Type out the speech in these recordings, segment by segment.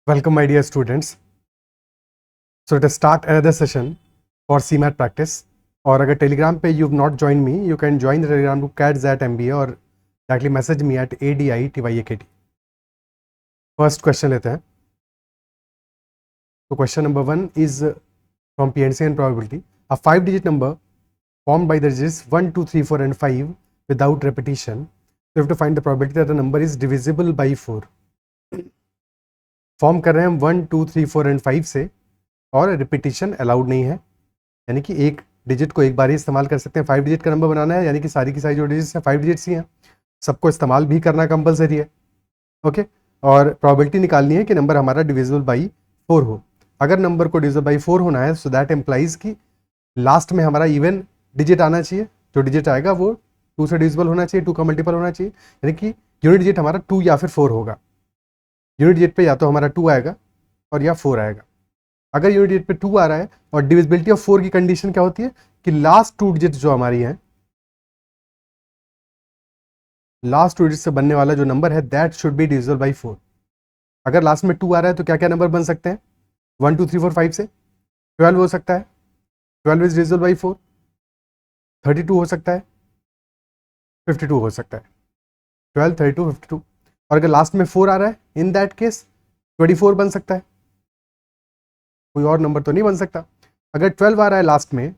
Welcome, my dear students. So let us start another session for CMAT practice. और अगर Telegram पे you've not joined me, you can join the telegram to @MBA और directly message me at ADITYAKT. First question लेते हैं. So question number 1 is from PNC and probability. A 5-digit number formed by the digits 1, 2, 3, 4 and 5 without repetition. So you have to find the probability that the number is divisible by 4. Form कर रहे हैं हम 1, 2, 3, 4 and 5 से और repetition allowed नहीं है, यानी कि एक डिजिट को एक बार ही इस्तेमाल कर सकते हैं. 5 डिजिट का नंबर बनाना है, यानी कि सारी की सारी जो डिजिट्स हैं 5 डिजिट्स ही हैं, सबको इस्तेमाल भी करना कंपलसरी है. ओके, और प्रोबेबिलिटी निकालनी है कि नंबर हमारा डिविजिबल बाई 4 हो. अगर नंबर को डिविजिबल बाई 4 होना है, सो दैट एम्प्लाइज कि लास्ट में हमारा इवन डिजिट आना चाहिए. जो डिजिट आएगा वो 2 से डिविजिबल होना चाहिए, 2 का मल्टीपल होना चाहिए, यानी कि यूनिट डिजिट हमारा 2 या फिर 4 होगा. यूनिट डिजिट पे या तो हमारा 2 आएगा और या 4 आएगा. अगर यूनिट डिजिट पे 2 आ रहा है और डिविजिबिलिटी ऑफ 4 की कंडीशन क्या होती है कि लास्ट 2 डिजिट जो हमारी हैं, लास्ट 2 डिजिट से बनने वाला जो नंबर है that should be divisible by 4. अगर लास्ट में 2 आ रहा है तो क्या क्या नंबर बन सकते हैं? 1, 2, 3, 4, 5 से 12 हो सकता है. 12 इज डिविजिबल बाई 4. 32 हो सकता है, 52 हो सकता है. 12, 32, 52. और अगर लास्ट में 4 आ रहा है, इन दैट केस 24 बन सकता है. कोई और नंबर तो नहीं बन सकता. अगर 12 आ रहा है लास्ट में,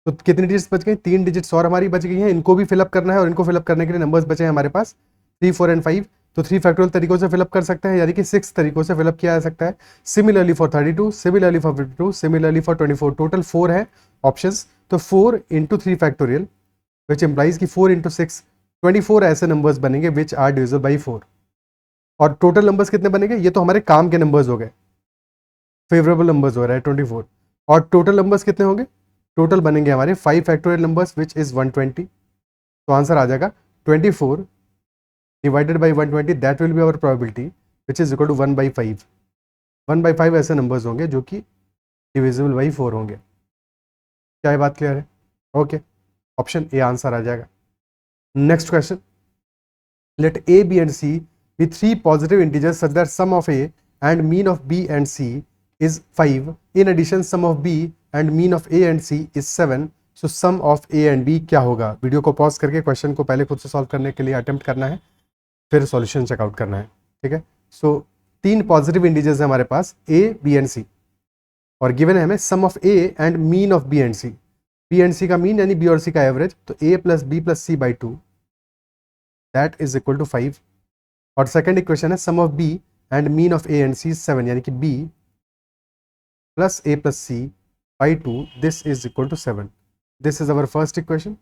तो कितनी डिजिट्स बच गई? 3 डिजिट्स और हमारी बच गई हैं. इनको भी फिलअप करना है और इनको फिलअप करने के लिए नंबर्स बचे हैं हमारे पास 3, 4 एंड 5. तो 3 फैक्टोरियल तरीकों से फिलअप कर सकते हैं, यानी कि 6 तरीकों से फिलअप किया जा सकता है. Similarly for 32, similarly for 52, similarly for 24. Total 4 है ऑप्शंस. तो 4 इंटू 3 फैक्टोरियल विच एम्प्लाइज की 4 इंटू 6, 24 ऐसे नंबर्स बनेंगे विच आर डिविजिबल बाई 4. और टोटल नंबर्स कितने बनेंगे? ये तो हमारे काम के नंबर्स हो गए, फेवरेबल नंबर्स हो रहा है 24. और टोटल नंबर्स कितने होंगे? टोटल बनेंगे हमारे 5 फैक्टोरियल नंबर्स विच इज 120. तो आंसर आ जाएगा 24 divided by 120, that will be our probability which is equal to 1/5. 1/5 ऐसे नंबर्स होंगे जो कि डिविजिबल बाई 4 होंगे. क्या ये बात क्लियर है? ओके, ऑप्शन ए आंसर आ जाएगा. Next question. Let A B and C be 3 positive integers such that sum of A and mean of B and C is 5. In addition, sum of B and mean of A and C is 7. So sum of A and B क्या होगा? Video को pause करके question को पहले खुद से solve करने के लिए अटेम्प्ट करना है, फिर सॉल्यूशन चेकआउट करना है. ठीक है. सो 3 पॉजिटिव इंटीजर्स है हमारे पास A, B एंड C, और गिवन है हमें sum of A and mean of B and C. B and C का मीन यानी B और C का एवरेज, तो A plus B plus C by 2 that is equal to 5. और second equation है sum of B and mean of A and C is 7, यानी कि B plus A plus C by 2, this is equal to 7. This is our first equation,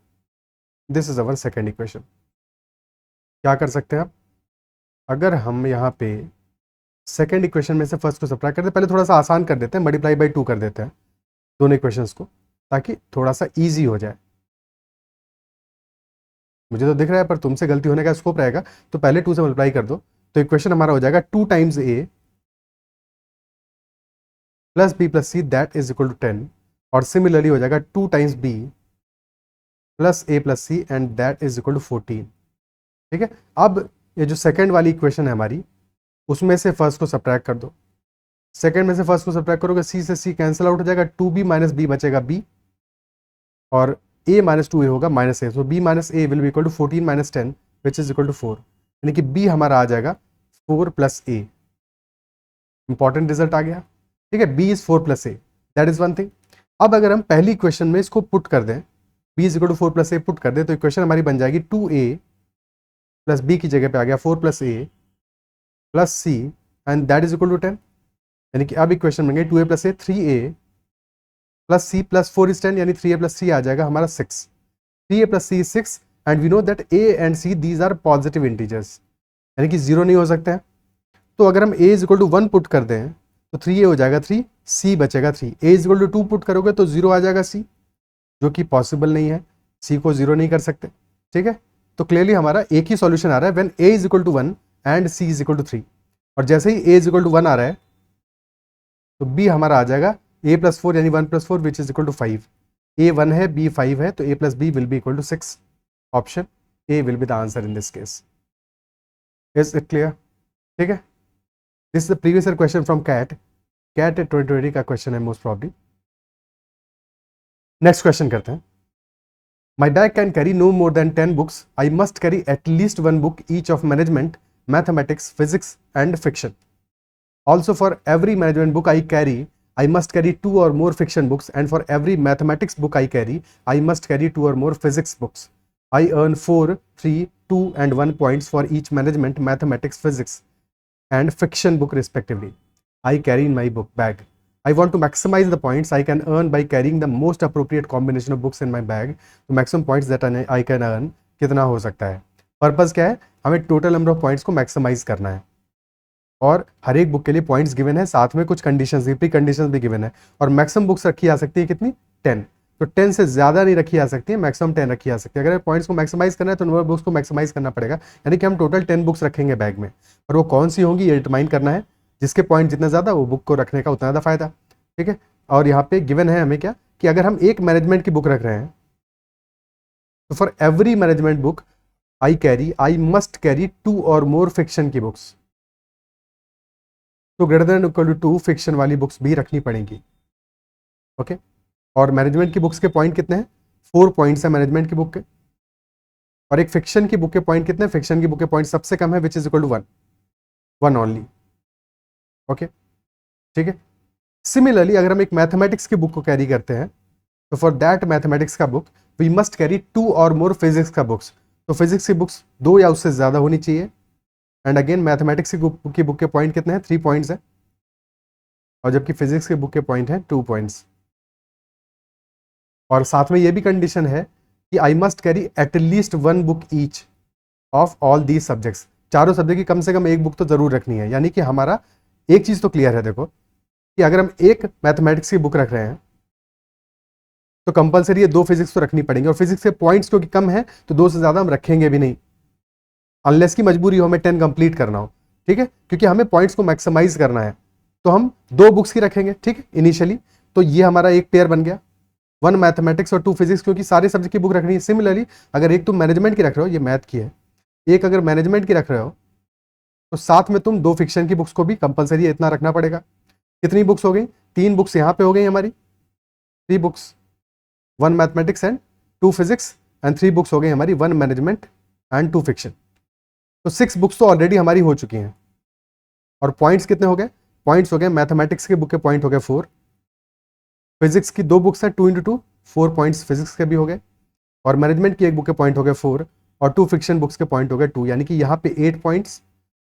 this is our second equation. क्या कर सकते हैं आप? अगर हम यहाँ पे सेकेंड इक्वेशन में से फर्स्ट को सब्ट्रैक्ट करते हैं, पहले थोड़ा सा आसान कर देते हैं, मल्टीप्लाई बाई 2 कर देते हैं दोनों इक्वेशंस को, ताकि थोड़ा सा ईजी हो जाए. मुझे तो दिख रहा है पर तुमसे गलती होने का स्कोप रहेगा, तो पहले 2 से मल्टीप्लाई कर दो. तो इक्वेशन हमारा हो जाएगा 2 times A plus B plus C that is equal to 10. और सिमिलरली हो जाएगा 2 times B plus A plus C and that is equal to 14. ठीक है. अब ये जो सेकंड वाली इक्वेशन है हमारी, उसमें से फर्स्ट को सब्ट्रैक्ट कर दो. सेकंड में से फर्स्ट को सब्ट्रैक्ट करोगे, C से C कैंसिल आउट हो जाएगा, 2B माइनस B बचेगा B, और A माइनस 2A होगा minus A. So B minus A will be equal to 14 minus 10 which is equal to 4, यानी कि B हमारा आ जाएगा 4 प्लस A. इंपॉर्टेंट रिजल्ट आ गया. ठीक है. B is 4 plus A, that is one thing. अब अगर हम पहली इक्वेशन में इसको पुट कर दें, B is equal to 4 plus A put कर दें, तो इक्वेशन हमारी बन जाएगी 2A प्लस B की जगह पे आ गया 4 plus A plus C and that is equal to 10. यानी कि अब इक्वेशन बन गई 2A plus A 3A plus C plus 4 is 10, यानी 3A प्लस C आ जाएगा हमारा 6. 3A plus C is 6 and we know that A and C these are positive integers, यानी कि जीरो नहीं हो सकते हैं. तो अगर हम A is equal to 1 put कर दें तो 3A हो जाएगा 3, C बचेगा 3. A is equal to 2 put करोगे तो 0 आ जाएगा C, जो कि पॉसिबल नहीं है. C को 0 नहीं कर सकते. ठीक है. तो क्लियरली हमारा एक ही सॉल्यूशन आ रहा है when A is equal to 1 and C is equal to 3. और जैसे ही A इज इक्वल टू 1 आ रहा है तो B हमारा आ जाएगा A प्लस 4 यानी 1 plus 4 which is equal to 5. A 1 है, B 5 है, तो A plus B will be equal to 6. Option A will be the answer in this case. Is it clear? ठीक है. This is the previous year question from CAT 2020 का question है most probably. Next question करते हैं। My bag can carry no more than 10 books. I must carry at least one book each of management, mathematics, physics, and fiction. Also, for every management book I carry, I must carry 2 or more fiction books, and for every mathematics book I carry, I must carry 2 or more physics books. I earn 4, 3, 2, and 1 points for each management, mathematics, physics, and fiction book respectively. I carry in my book bag. I want to maximize the points I can earn by carrying the most appropriate combination of books in my bag. तो maximum points that I can earn कितना हो सकता है? Purpose क्या है? हमें total number of points को maximise करना है और हर एक बुक के लिए पॉइंट्स गिवन है, साथ में कुछ कंडीशंस भी, प्री कंडीशंस भी गिवन है। और मैक्सिमम बुक्स रखी जा सकती है कितनी? 10। तो 10 से ज़्यादा नहीं रखी जा सकती है, मैक्सिमम 10 रखी जा सकती है। अगर पॉइंट्स को मैक्सिमाइज करना है तो नंबर बुक्स को मैक्सिमाइज करना पड़ेगा, यानी कि हम टोटल 10 बुक्स रखेंगे बैग में, और वो कौन सी होंगी ये डिटरमाइन करना है। जिसके पॉइंट जितना ज़्यादा वो बुक को रखने का उतना ज़्यादा फायदा, ठीक है। और यहाँ पे गिवन है हमें क्या कि अगर हम एक मैनेजमेंट की बुक रख रहे हैं तो for every management book I must carry 2 or more fiction की बुक्स। तो greater than equal to 2 fiction वाली बुक्स भी रखनी पड़ेंगी, ओके। और मैनेजमेंट की बुक्स के पॉइंट कितने हैं? 4 पॉइंट्स है मैनेजमेंट की बुक के, और एक फिक्शन की बुक के पॉइंट कितने? फिक्शन की बुक के पॉइंट सबसे कम है, which is equal to 1 only, okay, ठीक है। सिमिलरली अगर हम एक मैथमेटिक्स की बुक को कैरी करते हैं तो फॉर दैट मैथमेटिक्स का book we must carry 2 or more physics का बुक्स। तो फिजिक्स की बुक्स 2 या उससे ज़्यादा होनी चाहिए। एंड अगेन मैथमेटिक्स की बुक के पॉइंट कितने हैं? 3 पॉइंट्स हैं, और जबकि फिजिक्स के बुक के पॉइंट हैं 2 पॉइंट्स। और साथ में ये भी कंडीशन है कि आई must carry at least 1 book each of all these subjects. चारों सब्जेक्ट की कम से कम एक बुक तो जरूर रखनी है। यानी कि हमारा एक चीज़ तो क्लियर है, देखो कि अगर हम एक मैथमेटिक्स की बुक रख रहे हैं तो कंपलसरी ये 2 फिजिक्स तो रखनी पड़ेंगे, और फिजिक्स के पॉइंट्स क्योंकि कम है तो 2 से ज़्यादा हम रखेंगे भी नहीं, अनलेस की मजबूरी हो, हमें 10 कंप्लीट करना हो, ठीक है। क्योंकि हमें पॉइंट्स को मैक्सिमाइज करना है तो हम 2 बुक्स की रखेंगे, ठीक है, इनिशियली। तो ये हमारा एक पेयर बन गया, 1 मैथमेटिक्स और 2 फिजिक्स, क्योंकि सारे सब्जेक्ट की बुक रखनी है। सिमिलरली अगर एक तुम मैनेजमेंट की रख रहे हो, ये मैथ की है, एक अगर मैनेजमेंट की रख रहे हो तो साथ में तुम 2 फिक्शन की बुक्स को भी कंपलसरी इतना रखना पड़ेगा। कितनी बुक्स हो गई? 3 बुक्स यहाँ पे हो गई हमारी, 3 books, 1 mathematics and 2 physics, and 3 books हो गई हमारी, 1 मैनेजमेंट एंड 2 फिक्शन। तो 6 बुक्स तो ऑलरेडी हमारी हो चुकी हैं। और पॉइंट्स कितने हो गए? पॉइंट्स हो गए, मैथमेटिक्स के बुक के पॉइंट हो गए 4, फिजिक्स की 2 बुक्स हैं 2 इंटू 2, 4 पॉइंट्स फिजिक्स के भी हो गए, और मैनेजमेंट की एक बुक के पॉइंट हो गए 4, और 2 फिक्शन बुक्स के पॉइंट हो गए 2, यानी कि यहाँ पे 8 पॉइंट्स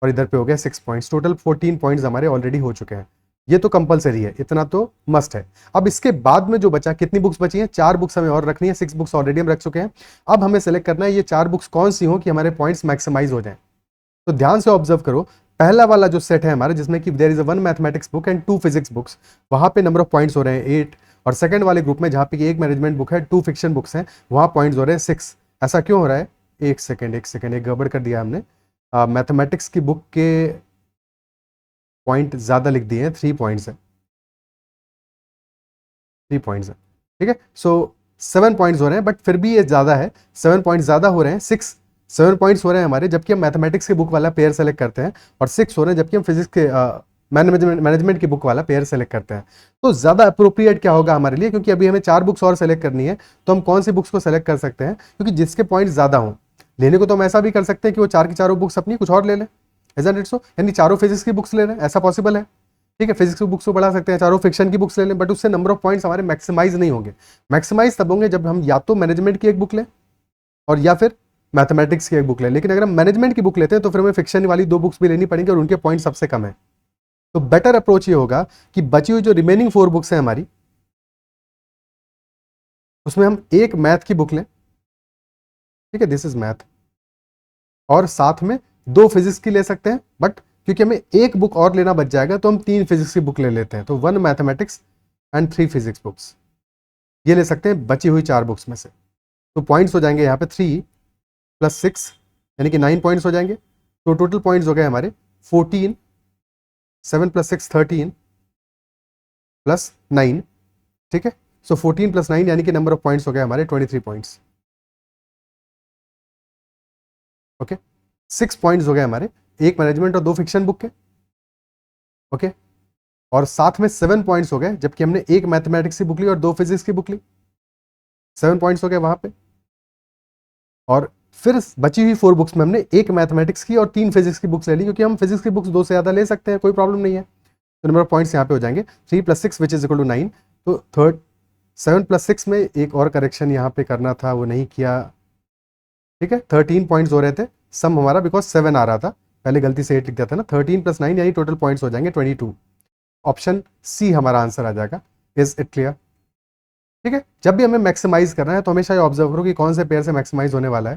और इधर पे हो गया 6 पॉइंट्स। टोटल 14 पॉइंट्स हमारे ऑलरेडी हो चुके हैं। ये तो कंपलसरी है, इतना तो मस्ट है। अब इसके बाद में जो बचा, कितनी बुक्स बची हैं? 4 बुक्स हमें और रखनी है, 6 बुक्स ऑलरेडी हम रख चुके हैं। अब हमें सेलेक्ट करना है ये 4 बुक्स कौन सी हो कि हमारे पॉइंट्स मैक्सिमाइज हो जाएं। तो ध्यान से ऑब्जर्व करो, पहला वाला जो सेट है हमारा जिसमें कि there is a 1 mathematics book and 2 physics books, वहां पे नंबर ऑफ पॉइंट्स हो रहे हैं 8। और सेकंड वाले ग्रुप में जहां पे एक मैनेजमेंट बुक है, 2 फिक्शन बुक्स हैं, वहां पॉइंट्स हो रहे हैं 6। ऐसा क्यों हो रहा है? एक सेकेंड, एक गड़बड़ कर दिया हमने। मैथमेटिक्स की बुक के पॉइंट ज़्यादा लिख दिए हैं, 3 पॉइंट्स है, 3 पॉइंट्स है, ठीक है। सो 7 पॉइंट्स हो रहे हैं, बट फिर भी ये ज़्यादा है, 7 पॉइंट्स ज़्यादा हो रहे हैं। 7 पॉइंट्स हो रहे हैं हमारे, जबकि हम मैथमेटिक्स की बुक वाला पेयर सेलेक्ट करते हैं, और 6 हो रहे हैं जबकि हम फिजिक्स के मैनेजमेंट की बुक वाला पेयर सेलेक्ट करते हैं। तो ज़्यादा अप्रोप्रिएट क्या होगा हमारे लिए, क्योंकि अभी हमें 4 बुक्स और सेलेक्ट करनी है, तो हम कौन सी बुक्स को सेलेक्ट कर सकते हैं? क्योंकि जिसके पॉइंट ज़्यादा हों। लेने को तो हम ऐसा भी कर सकते हैं कि वो 4 की चारों बुक्स अपनी कुछ और ले लें, इज़न्ट इट सो, यानी चारों फिजिक्स की बुक्स ले लें, ऐसा पॉसिबल है, ठीक है। फिजिक्स की बुक्स को बढ़ा सकते हैं, चारों फिक्शन की बुक्स ले लें, बट उससे नंबर ऑफ पॉइंट्स हमारे मैक्सिमाइज नहीं होंगे। मैक्सिमाइज तब होंगे जब हम या तो मैनेजमेंट की एक बुक लें और या फिर मैथमेटिक्स की एक बुक लें। लेकिन अगर हम मैनेजमेंट की बुक लेते हैं तो फिर हमें फिक्शन वाली 2 बुक्स भी लेनी पड़ेंगी और उनके पॉइंट सबसे कम है। तो बेटर अप्रोच ये होगा कि बची हुई जो रिमेनिंग 4 बुक्स हैं हमारी, उसमें हम एक मैथ की बुक लें, ठीक है, दिस इज मैथ, और साथ में 2 फिजिक्स की ले सकते हैं, बट क्योंकि हमें एक बुक और लेना बच जाएगा तो हम 3 फिजिक्स की बुक ले लेते हैं। तो 1 मैथमेटिक्स एंड 3 फिजिक्स बुक्स ये ले सकते हैं बची हुई 4 बुक्स में से। तो पॉइंट्स हो जाएंगे यहाँ पे 3 + 6, यानी कि 9 पॉइंट्स हो जाएंगे। तो टोटल पॉइंट्स हो गए हमारे 14, 7 + 6 13 + 9, ठीक है। सो 14 + 9 यानी कि नंबर ऑफ पॉइंट्स हो गए हमारे 23 पॉइंट्स, ओके। 6 पॉइंट्स हो गए हमारे एक मैनेजमेंट और 2 फिक्शन बुक के, ओके, और साथ में 7 पॉइंट्स हो गए, जबकि हमने एक मैथमेटिक्स की बुक ली और 2 फिजिक्स की बुक ली, 7 पॉइंट्स हो गए वहां पे। और फिर बची हुई 4 बुक्स में हमने एक मैथमेटिक्स की और 3 फिजिक्स की बुक्स ले ली, क्योंकि हम फिजिक्स की बुक्स 2 से ज़्यादा ले सकते हैं, कोई प्रॉब्लम नहीं है। तो नंबर ऑफ पॉइंट्स यहाँ पे हो जाएंगे 3 + 6 विच इज इक्वल टू 9। तो थर्ड 7 + 6 में एक और करेक्शन यहाँ पे करना था, वो नहीं किया, ठीक है। 13 पॉइंट्स हो रहे थे सम हमारा, बिकॉज 7 आ रहा था, पहले गलती से 8 लिख दिया था ना। 13 + 9 यानी टोटल पॉइंट्स हो जाएंगे 22। ऑप्शन सी हमारा आंसर आ जाएगा। Is it clear? ठीक है, जब भी हमें मैक्सिमाइज करना है तो हमेशा ये ऑब्जर्व करो कि कौन से पेयर से मैक्सिमाइज होने वाला है,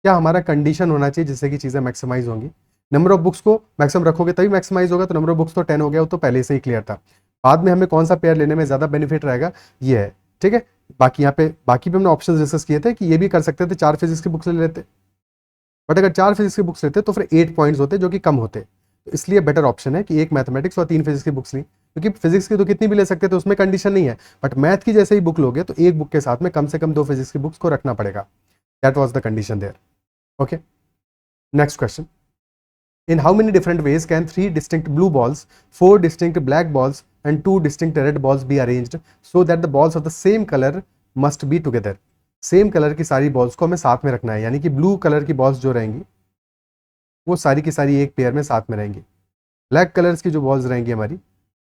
क्या हमारा कंडीशन होना चाहिए जिससे कि चीज़ें मैक्सिमाइज होंगी। नंबर ऑफ बुक्स को मैक्सिमम रखोगे तभी मैक्सिमाइज होगा, तो नंबर ऑफ बुक्स तो 10 हो गया, वो तो पहले से ही क्लियर था। बाद में हमें कौन सा पेयर लेने में ज़्यादा बेनिफिट रहेगा ये है, ठीक है। बाकी पे हमने ऑप्शन डिस्कस किए थे कि ये भी कर सकते थे 4 फिजिक्स की बुक्स ले लेते, बट अगर 4 फिजिक्स की बुक्स लेते तो फिर 8 पॉइंट्स होते जो कि कम होते। तो इसलिए बेटर ऑप्शन है कि एक मैथमेटिक्स और 3 फिजिक्स की बुक्स ली, क्योंकि फिजिक्स की तो कितनी भी ले सकते थे, उसमें कंडीशन नहीं है, बट मैथ की जैसे ही बुक लोगे तो एक बुक के साथ में कम से कम 2 फिजिक्स की बुक्स को रखना पड़ेगा। That was the condition there. Okay, next question. In how many different ways can 3 distinct blue balls, 4 distinct black balls, and 2 distinct red balls be arranged so that the balls of the same color must be together? Same colour की सारी balls को हमें साथ में रखना है, यानी कि ब्लू कलर की बॉल्स जो रहेंगी वो सारी की सारी एक पेयर में साथ में रहेंगी। ब्लैक कलर्स की जो बॉल्स रहेंगी हमारी,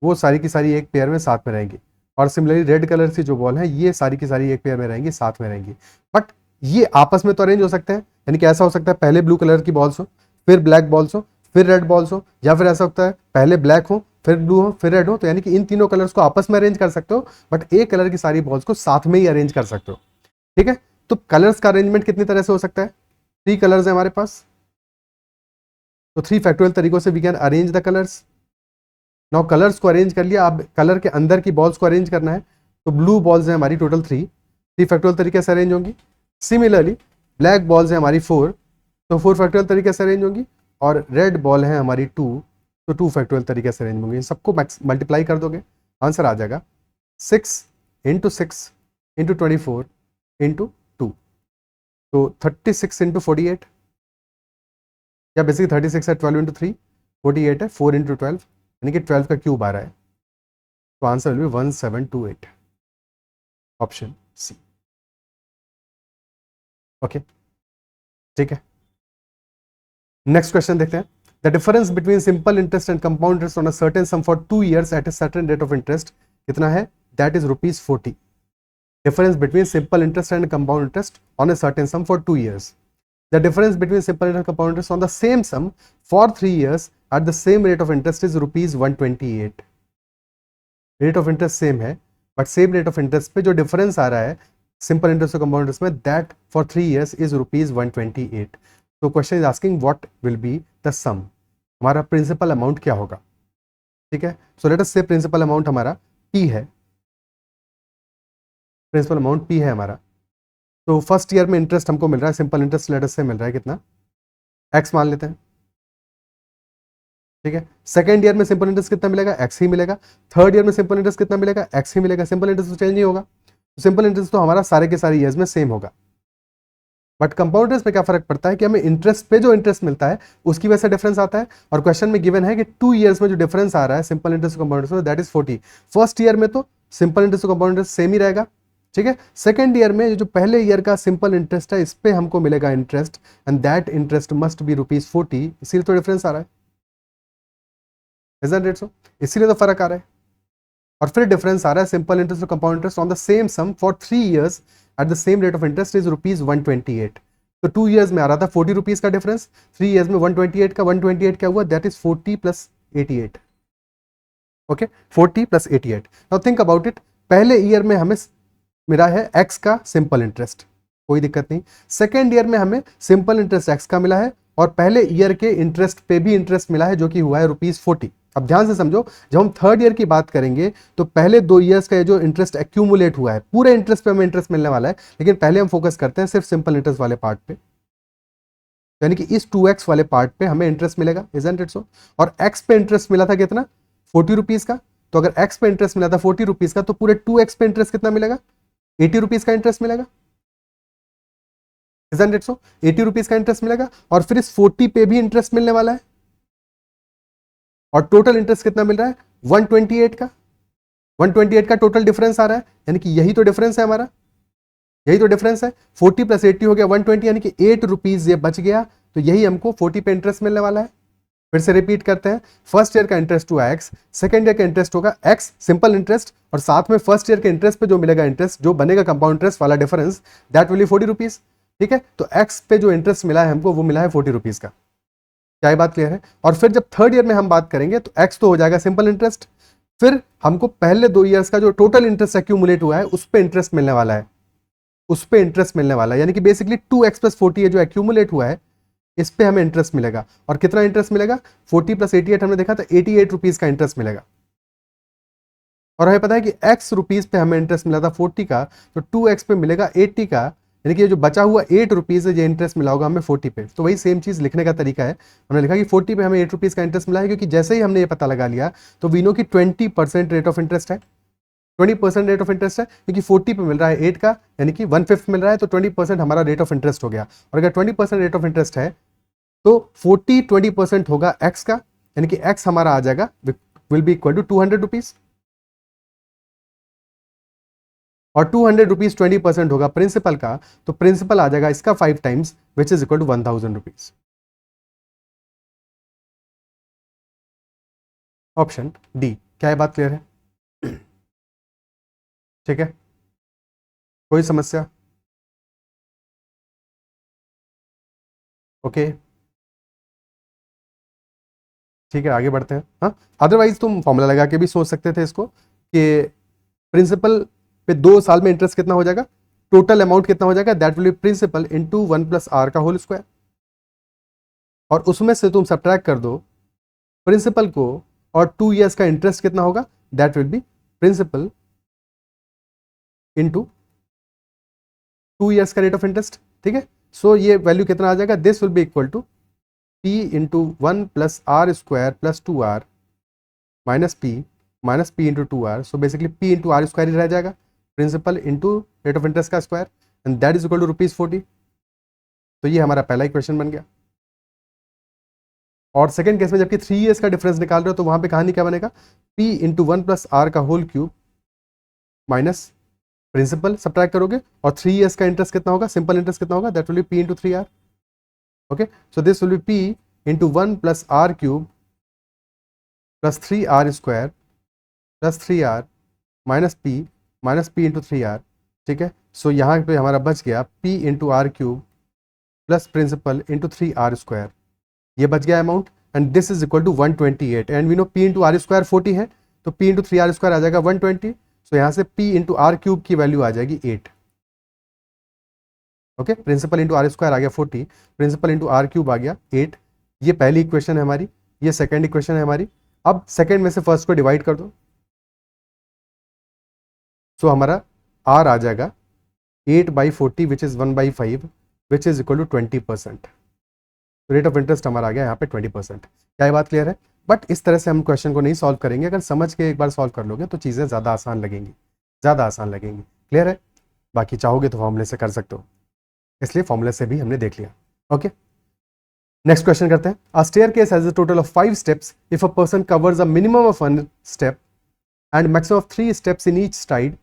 वो सारी की सारी एक पेयर में साथ में रहेंगी। और सिमिलरली रेड कलर की जो बॉल है, ये सारी की सारी एक पेयर में रहेंगी, साथ में रहेंगी। बट ये आपस में तो अरेंज हो सकते हैं, यानी कि ऐसा हो सकता है पहले ब्लू कलर की बॉल्स हो, फिर ब्लैक बॉल्स हो, फिर रेड बॉल्स हो, या फिर ऐसा होता है पहले ब्लैक हो, फिर ब्लू हो, फिर रेड हो। तो यानी कि इन तीनों कलर्स को आपस में अरेंज कर सकते हो, बट एक कलर की सारी बॉल्स को साथ में ही अरेंज कर सकते हो, ठीक है। तो कलर्स का अरेंजमेंट कितनी तरह से हो सकता है? 3 कलर्स है हमारे पास, तो 3 फैक्टोरियल तरीकों से we can arrange the colours. Now colours को अरेंज कर लिया, अब कलर के अंदर की बॉल्स को अरेंज करना है। तो ब्लू बॉल्स है हमारी टोटल 3 फैक्टोरियल तरीके से अरेंज होंगी। सिमिलरली ब्लैक बॉल्स है हमारी 4, तो 4 फैक्टोरियल तरीके से अरेंज होंगी। और रेड बॉल है हमारी 2, तो 2 फैक्टोरियल तरीके से अरेंज होंगी। इन सबको मल्टीप्लाई कर दोगे, आंसर आ जाएगा 6 × 6 × 24 × 2, तो 36 × 48, या बेसिकली 36 है 12 × 3, 48 है 4 × 12, यानी कि 12 का क्यूब आ रहा है। तो answer will be 1728, option C. Okay, ठीक है, नेक्स्ट क्वेश्चन देखते हैं। The difference between simple interest and compound interest on a certain sum for 2 years at a certain rate of interest कितना है? That is ₹40। Difference between simple interest and compound interest on a certain sum for 2 years. The difference between simple interest and compound interest on the same sum for 3 years at the same rate of interest is ₹128. Rate of interest same है, but same rate of interest पे जो difference आ रहा है simple interest और compound interest में, that for 3 years is ₹128। तो question is asking what will be the sum, हमारा प्रिंसिपल अमाउंट क्या होगा, ठीक है। सो लेट अस से प्रिंसिपल अमाउंट हमारा P है, प्रिंसिपल अमाउंट P है हमारा। तो फर्स्ट ईयर में इंटरेस्ट हमको मिल रहा है, सिंपल इंटरेस्ट लेट अस से मिल रहा है कितना, x मान लेते हैं, ठीक है। सेकंड ईयर में सिंपल इंटरेस्ट कितना मिलेगा? x ही मिलेगा। थर्ड ईयर में सिंपल इंटरेस्ट कितना मिलेगा? x ही मिलेगा। सिंपल इंटरेस्ट तो चेंज नहीं होगा, तो सिंपल इंटरेस्ट तो हमारा सारे के सारे ईयर्स में सेम होगा। बट कंपाउंड इंटरेस्ट में क्या फर्क पड़ता है कि हमें इंटरेस्ट पे जो इंटरेस्ट मिलता है उसकी वजह से डिफरेंस आता है। और क्वेश्चन में गिवन है कि 2 years में जो डिफरेंस आ रहा है सिंपल इंटरेस्ट कंपाउंड इंटरेस्ट में, दैट इज 40। फर्स्ट ईयर में तो simple interest compound interest same ही रहेगा, ठीक है। सेकंड ईयर में जो पहले ईयर का सिंपल इंटरेस्ट है इस पे हमको मिलेगा interest, and that interest must be ₹40, इसीलिए तो डिफरेंस आ रहा है, isn't it so? इसीलिए तो फर्क आ रहा है। और फिर डिफरेंस आ रहा है सिंपल इंटरेस्ट और compound interest on the same sum for 3 years at the same rate of interest is ₹128। तो 2 years में आ रहा था ₹40 का डिफरेंस, 3 years में 128 का, 128 क्या हुआ? That is 40 + 88, okay, 40 + 88। Now think about it, पहले ईयर में हमें मिला है x का सिंपल इंटरेस्ट, कोई दिक्कत नहीं। सेकेंड ईयर में हमें सिंपल इंटरेस्ट x का मिला है, और पहले ईयर के इंटरेस्ट पे भी इंटरेस्ट मिला है जो कि हुआ है ₹40। अब ध्यान से समझो, जब हम थर्ड ईयर की बात करेंगे तो पहले 2 years का जो इंटरेस्ट एक्यूमुलेट हुआ है, पूरे इंटरेस्ट पे हमें इंटरेस्ट मिलने वाला है, लेकिन पहले हम फोकस करते हैं सिर्फ सिंपल इंटरेस्ट वाले पार्ट पे, यानी कि इस 2x वाले पार्ट पे हमें इंटरेस्ट मिलेगा, इजंट इट सो। और x पे इंटरेस्ट मिला था कितना? ₹40 का। तो अगर x पे इंटरेस्ट मिला था ₹40 का, तो पूरे 2x पे इंटरेस्ट कितना मिलेगा? ₹80 का इंटरेस्ट मिलेगा, इजंट इट सो। ₹80 का इंटरेस्ट मिलेगा, और फिर इस 40 पे भी इंटरेस्ट मिलने वाला है, और टोटल इंटरेस्ट कितना मिल रहा है 128 का, 128 का टोटल डिफरेंस आ रहा है, यानी कि यही तो डिफरेंस है हमारा, यही तो डिफरेंस है। 40 प्लस 80 हो गया 120, यानी कि 8 रुपीज ये बच गया, तो यही हमको 40 पे इंटरेस्ट मिलने वाला है। फिर से रिपीट करते हैं, फर्स्ट ईयर का इंटरेस्ट हुआ एक्स, सेकंड ईयर का इंटरेस्ट होगा एक्स सिंपल इंटरेस्ट, और साथ में फर्स्ट ईयर के इंटरेस्ट पे जो मिलेगा इंटरेस्ट, जो बनेगा कंपाउंड इंटरेस्ट वाला difference, that will B 40 rupees. ठीक है, तो एक्स पे जो इंटरेस्ट मिला है हमको वो मिला है 40 रुपीज का। क्या ये बात क्लियर है? और फिर जब थर्ड ईयर में हम बात करेंगे तो एक्स तो हो जाएगा सिंपल इंटरेस्ट, फिर हमको पहले 2 ईयर्स का जो टोटल इंटरेस्ट एक्यूमुलेट हुआ है उस पर इंटरेस्ट मिलने वाला है, उस पर इंटरेस्ट मिलने वाला है, यानी कि बेसिकली 2x प्लस 40 है जो एक्यूमुलेट हुआ है, इस पे हमें इंटरेस्ट मिलेगा। और कितना इंटरेस्ट मिलेगा? 40 प्लस 88 हमने देखा था 88 रुपीज का इंटरेस्ट मिलेगा। और हमें पता है कि x रुपीज पे हमें इंटरेस्ट मिला था 40 का, तो 2x पे मिलेगा 80 का, यानी कि जो बचा हुआ 8 रुपीज है ये इंटरेस्ट मिला होगा हमें 40 पे। तो वही सेम चीज लिखने का तरीका है, हमने लिखा कि 40 पे हमें 8 रुपीज का इंटरेस्ट मिला है, क्योंकि जैसे ही हमने ये पता लगा लिया तो वी नो कि 20% रेट ऑफ इंटरेस्ट है, 20% रेट ऑफ इंटरेस्ट है, क्योंकि 40 पे मिल रहा है 8 का, यानी कि 1/5 मिल रहा है, तो 20% हमारा रेट ऑफ इंटरेस्ट हो गया। और अगर 20% रेट ऑफ इंटरेस्ट है तो 20% होगा x का, यानी कि x हमारा आ जाएगा will be equal to 200 rupees, और 200 रुपीज 20% होगा प्रिंसिपल का, तो प्रिंसिपल आ जाएगा इसका 5 times which is equal to 1000 rupees. Option D. क्या ये बात क्लियर है? ठीक है, कोई समस्या? ओके ठीक है, आगे बढ़ते हैं। हाँ, अदरवाइज तुम फॉर्मूला लगा के भी सोच सकते थे इसको कि प्रिंसिपल पे 2 साल में इंटरेस्ट कितना हो जाएगा, टोटल अमाउंट कितना हो जाएगा, that will be principal into 1 plus r का होल स्क्वायर, और उसमें से तुम सब्ट्रैक्ट कर दो प्रिंसिपल को, और 2 ईयर्स का इंटरेस्ट कितना होगा, that will be principal into 2 years का रेट ऑफ इंटरेस्ट। ठीक है, सो ये वैल्यू कितना आ जाएगा, this will be equal to p into 1 plus r square plus 2r minus p into 2r, so basically p into r square ही रह जाएगा, principal into rate of interest का square, and that is equal to ₹40। तो ये हमारा पहला equation बन गया। और सेकंड केस में जबकि 3 ईयर्स का डिफरेंस निकाल रहे हो तो वहां पे कहानी क्या बनेगा, p इंटू 1 प्लस आर का whole cube minus principal subtract करोगे, और 3 ईयर्स का इंटरेस्ट कितना होगा, सिंपल इंटरेस्ट कितना होगा, that will be p into 3r। Okay, so this will be p into 1 plus r cube plus 3r square plus 3r minus p into 3r। ठीक है, सो यहाँ पे हमारा बच गया p into r cube plus principal into 3r square, ये बच गया amount, and this is equal to 128, and we know p into r square 40 है, तो p इंटू 3r स्क्वायर आ जाएगा 120, सो यहाँ से p इंटू आर क्यूब की वैल्यू आ जाएगी 8। Okay, principal into r square आ गया 40, प्रिंसिपल इंटू आर क्यूब आ गया 8। ये पहली इक्वेशन है हमारी, ये सेकेंड इक्वेशन है हमारी। अब सेकेंड में से फर्स्ट को डिवाइड कर दो, सो हमारा r आ जाएगा 8/40 which is 1/5 which is equal to 20%। Rate of interest हमारा आ गया यहाँ पे 20%। क्या ये बात क्लियर है? बट इस तरह से हम क्वेश्चन को नहीं सॉल्व करेंगे, अगर समझ के एक बार सॉल्व कर लोगे तो चीज़ें ज़्यादा आसान लगेंगी, ज़्यादा आसान लगेंगी। क्लियर है? बाकी चाहोगे तो फॉर्मूले से कर सकते हो, इसलिए फॉर्मूले से भी हमने देख लिया। ओके, नेक्स्ट क्वेश्चन करते हैं। A staircase has a total of 5 steps if a person covers a minimum of 1 step and maximum of 3 steps in each side.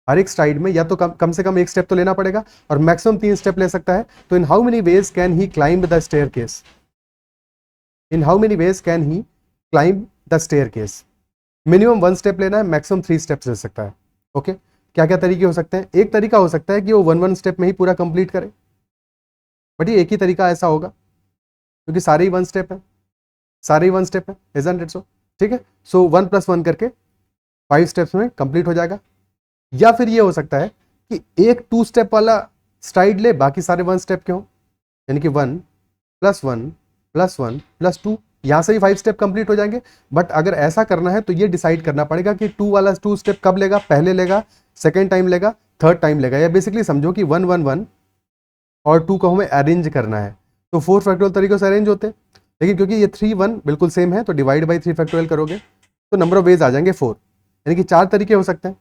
हर एक साइड में या तो कम से कम एक स्टेप तो लेना पड़ेगा, और मैक्सिमम 3 स्टेप ले सकता है। तो in how many ways can he climb the staircase? In how many ways can he climb the staircase? Minimum 1 step लेना है, मैक्सिमम 3 स्टेप्स ले सकता है। ओके, क्या क्या तरीके हो सकते हैं? एक तरीका हो सकता है कि वो 1 स्टेप में ही पूरा कंप्लीट करे, बट ये एक ही तरीका ऐसा होगा क्योंकि सारे ही 1 स्टेप है, सारे ही 1 स्टेप है, इजंट इट सो? ठीक है, सो 1 + 1 करके 5 स्टेप्स में कंप्लीट हो जाएगा। या फिर ये हो सकता है कि एक 2 स्टेप वाला स्ट्राइड ले, बाकी सारे 1 स्टेप के हो, यानी कि 1 + 1 + 1 + 2, यहां से ही 5 स्टेप कंप्लीट हो जाएंगे। बट अगर ऐसा करना है तो ये डिसाइड करना पड़ेगा कि 2 वाला 2 स्टेप कब लेगा, पहले लेगा, सेकेंड टाइम लेगा, थर्ड टाइम लेगा, या बेसिकली समझो कि 1 1 1 और 2 को हमें अरेंज करना है। तो 4 फैक्टोरियल तरीकों से अरेंज होते हैं, लेकिन क्योंकि ये 3 1 बिल्कुल सेम है तो डिवाइड बाई 3 फैक्टोरियल करोगे तो नंबर ऑफ वेज आ जाएंगे 4, यानी कि 4 तरीके हो सकते हैं।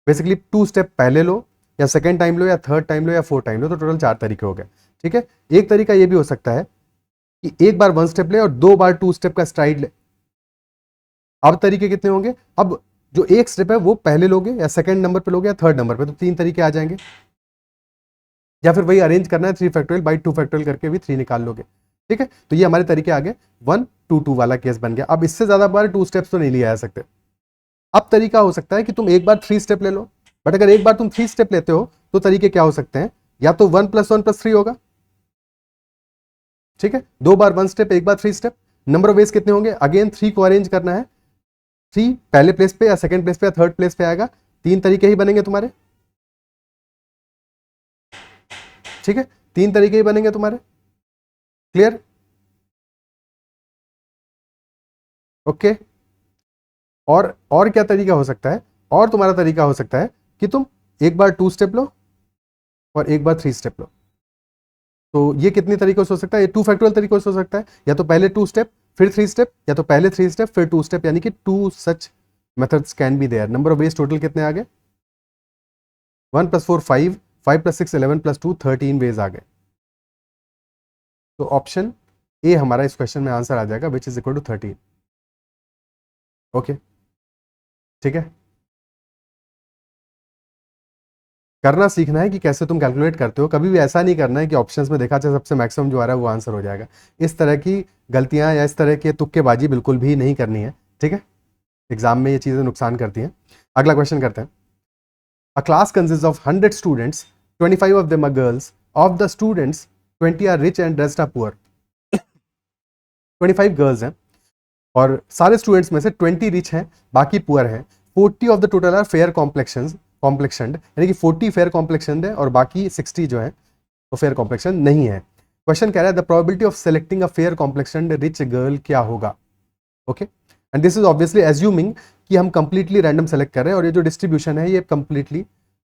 बेसिकली 2 स्टेप पहले लो, या सेकेंड टाइम लो, या थर्ड टाइम लो, या 4 टाइम लो, तो टोटल 4 तरीके हो गए। ठीक है, एक तरीका ये भी हो सकता है कि एक बार 1 स्टेप ले और 2 बार 2 स्टेप का स्ट्राइड ले, अब तरीके कितने होंगे, अब जो एक स्टेप है वो पहले लोगे या सेकंड नंबर पे लोगे या थर्ड नंबर पे, तो 3 तरीके आ जाएंगे। या फिर वही अरेंज करना है 3 फैक्टोरियल बाई 2 फैक्टोरियल करके भी 3 निकाल लोगे। ठीक है, तो ये हमारे तरीके आगे 1 2 2 वाला केस बन गया। अब इससे ज्यादा बार 2 स्टेप्स तो नहीं लिए जा सकते। अब तरीका हो सकता है कि तुम एक बार 3 स्टेप ले लो, बट अगर एक बार तुम 3 स्टेप लेते हो तो तरीके क्या हो सकते हैं, या तो 1 + 1 + 3 होगा। ठीक है, 2 बार 1 स्टेप, एक बार 3 स्टेप। नंबर ऑफ वेज कितने होंगे, अगेन 3 को अरेंज करना है, 3 पहले प्लेस पे या सेकंड प्लेस पे या थर्ड प्लेस पे आएगा, 3 तरीके ही बनेंगे तुम्हारे। ठीक है, 3 तरीके ही बनेंगे तुम्हारे। क्लियर? ओके। और क्या तरीका हो सकता है, और तुम्हारा तरीका हो सकता है कि तुम एक बार 2 स्टेप लो और एक बार 3 स्टेप लो। तो ये कितने तरीकों से हो सकता है, ये 2 फैक्टोरियल तरीकों से हो सकता है, या तो पहले 2 स्टेप फिर 3 स्टेप, या तो पहले 3 स्टेप फिर 2 स्टेप, यानी कि 2 such methods can be there. Number of ways total कितने आ गए, 1 + 4 5, 5 + 6 11 + 2 13 वेज आ गए। तो ऑप्शन ए हमारा इस क्वेश्चन में आंसर आ जाएगा, which is equal to 13। Okay, ठीक है। करना सीखना है कि कैसे तुम कैलकुलेट करते हो, कभी भी ऐसा नहीं करना है कि ऑप्शंस में देखा जाए सबसे मैक्सिमम जो आ रहा है वो आंसर हो जाएगा। इस तरह की गलतियां या इस तरह के तुक्केबाजी बिल्कुल भी नहीं करनी है। ठीक है, एग्जाम में ये चीज़ें नुकसान करती हैं। अगला क्वेश्चन करते हैं। A class consist of 100 students, 25 of them are girls, of the students 20 are rich and rest are poor. 25 girls हैं और सारे स्टूडेंट्स में से 20 रिच हैं, बाकी पुअर हैं। 40 of the total are fair complexioned, यानी कि 40 फेयर कॉम्प्लेक्शन है और बाकी 60 जो है वो फेयर कॉम्प्लेक्शन नहीं है। क्वेश्चन कह रहा है the probability of selecting a fair complexion rich girl क्या होगा। Okay, and this is obviously assuming कि हम कंप्लीटली रैंडम सेलेक्ट कर रहे हैं और ये जो डिस्ट्रीब्यूशन है ये कंप्लीटली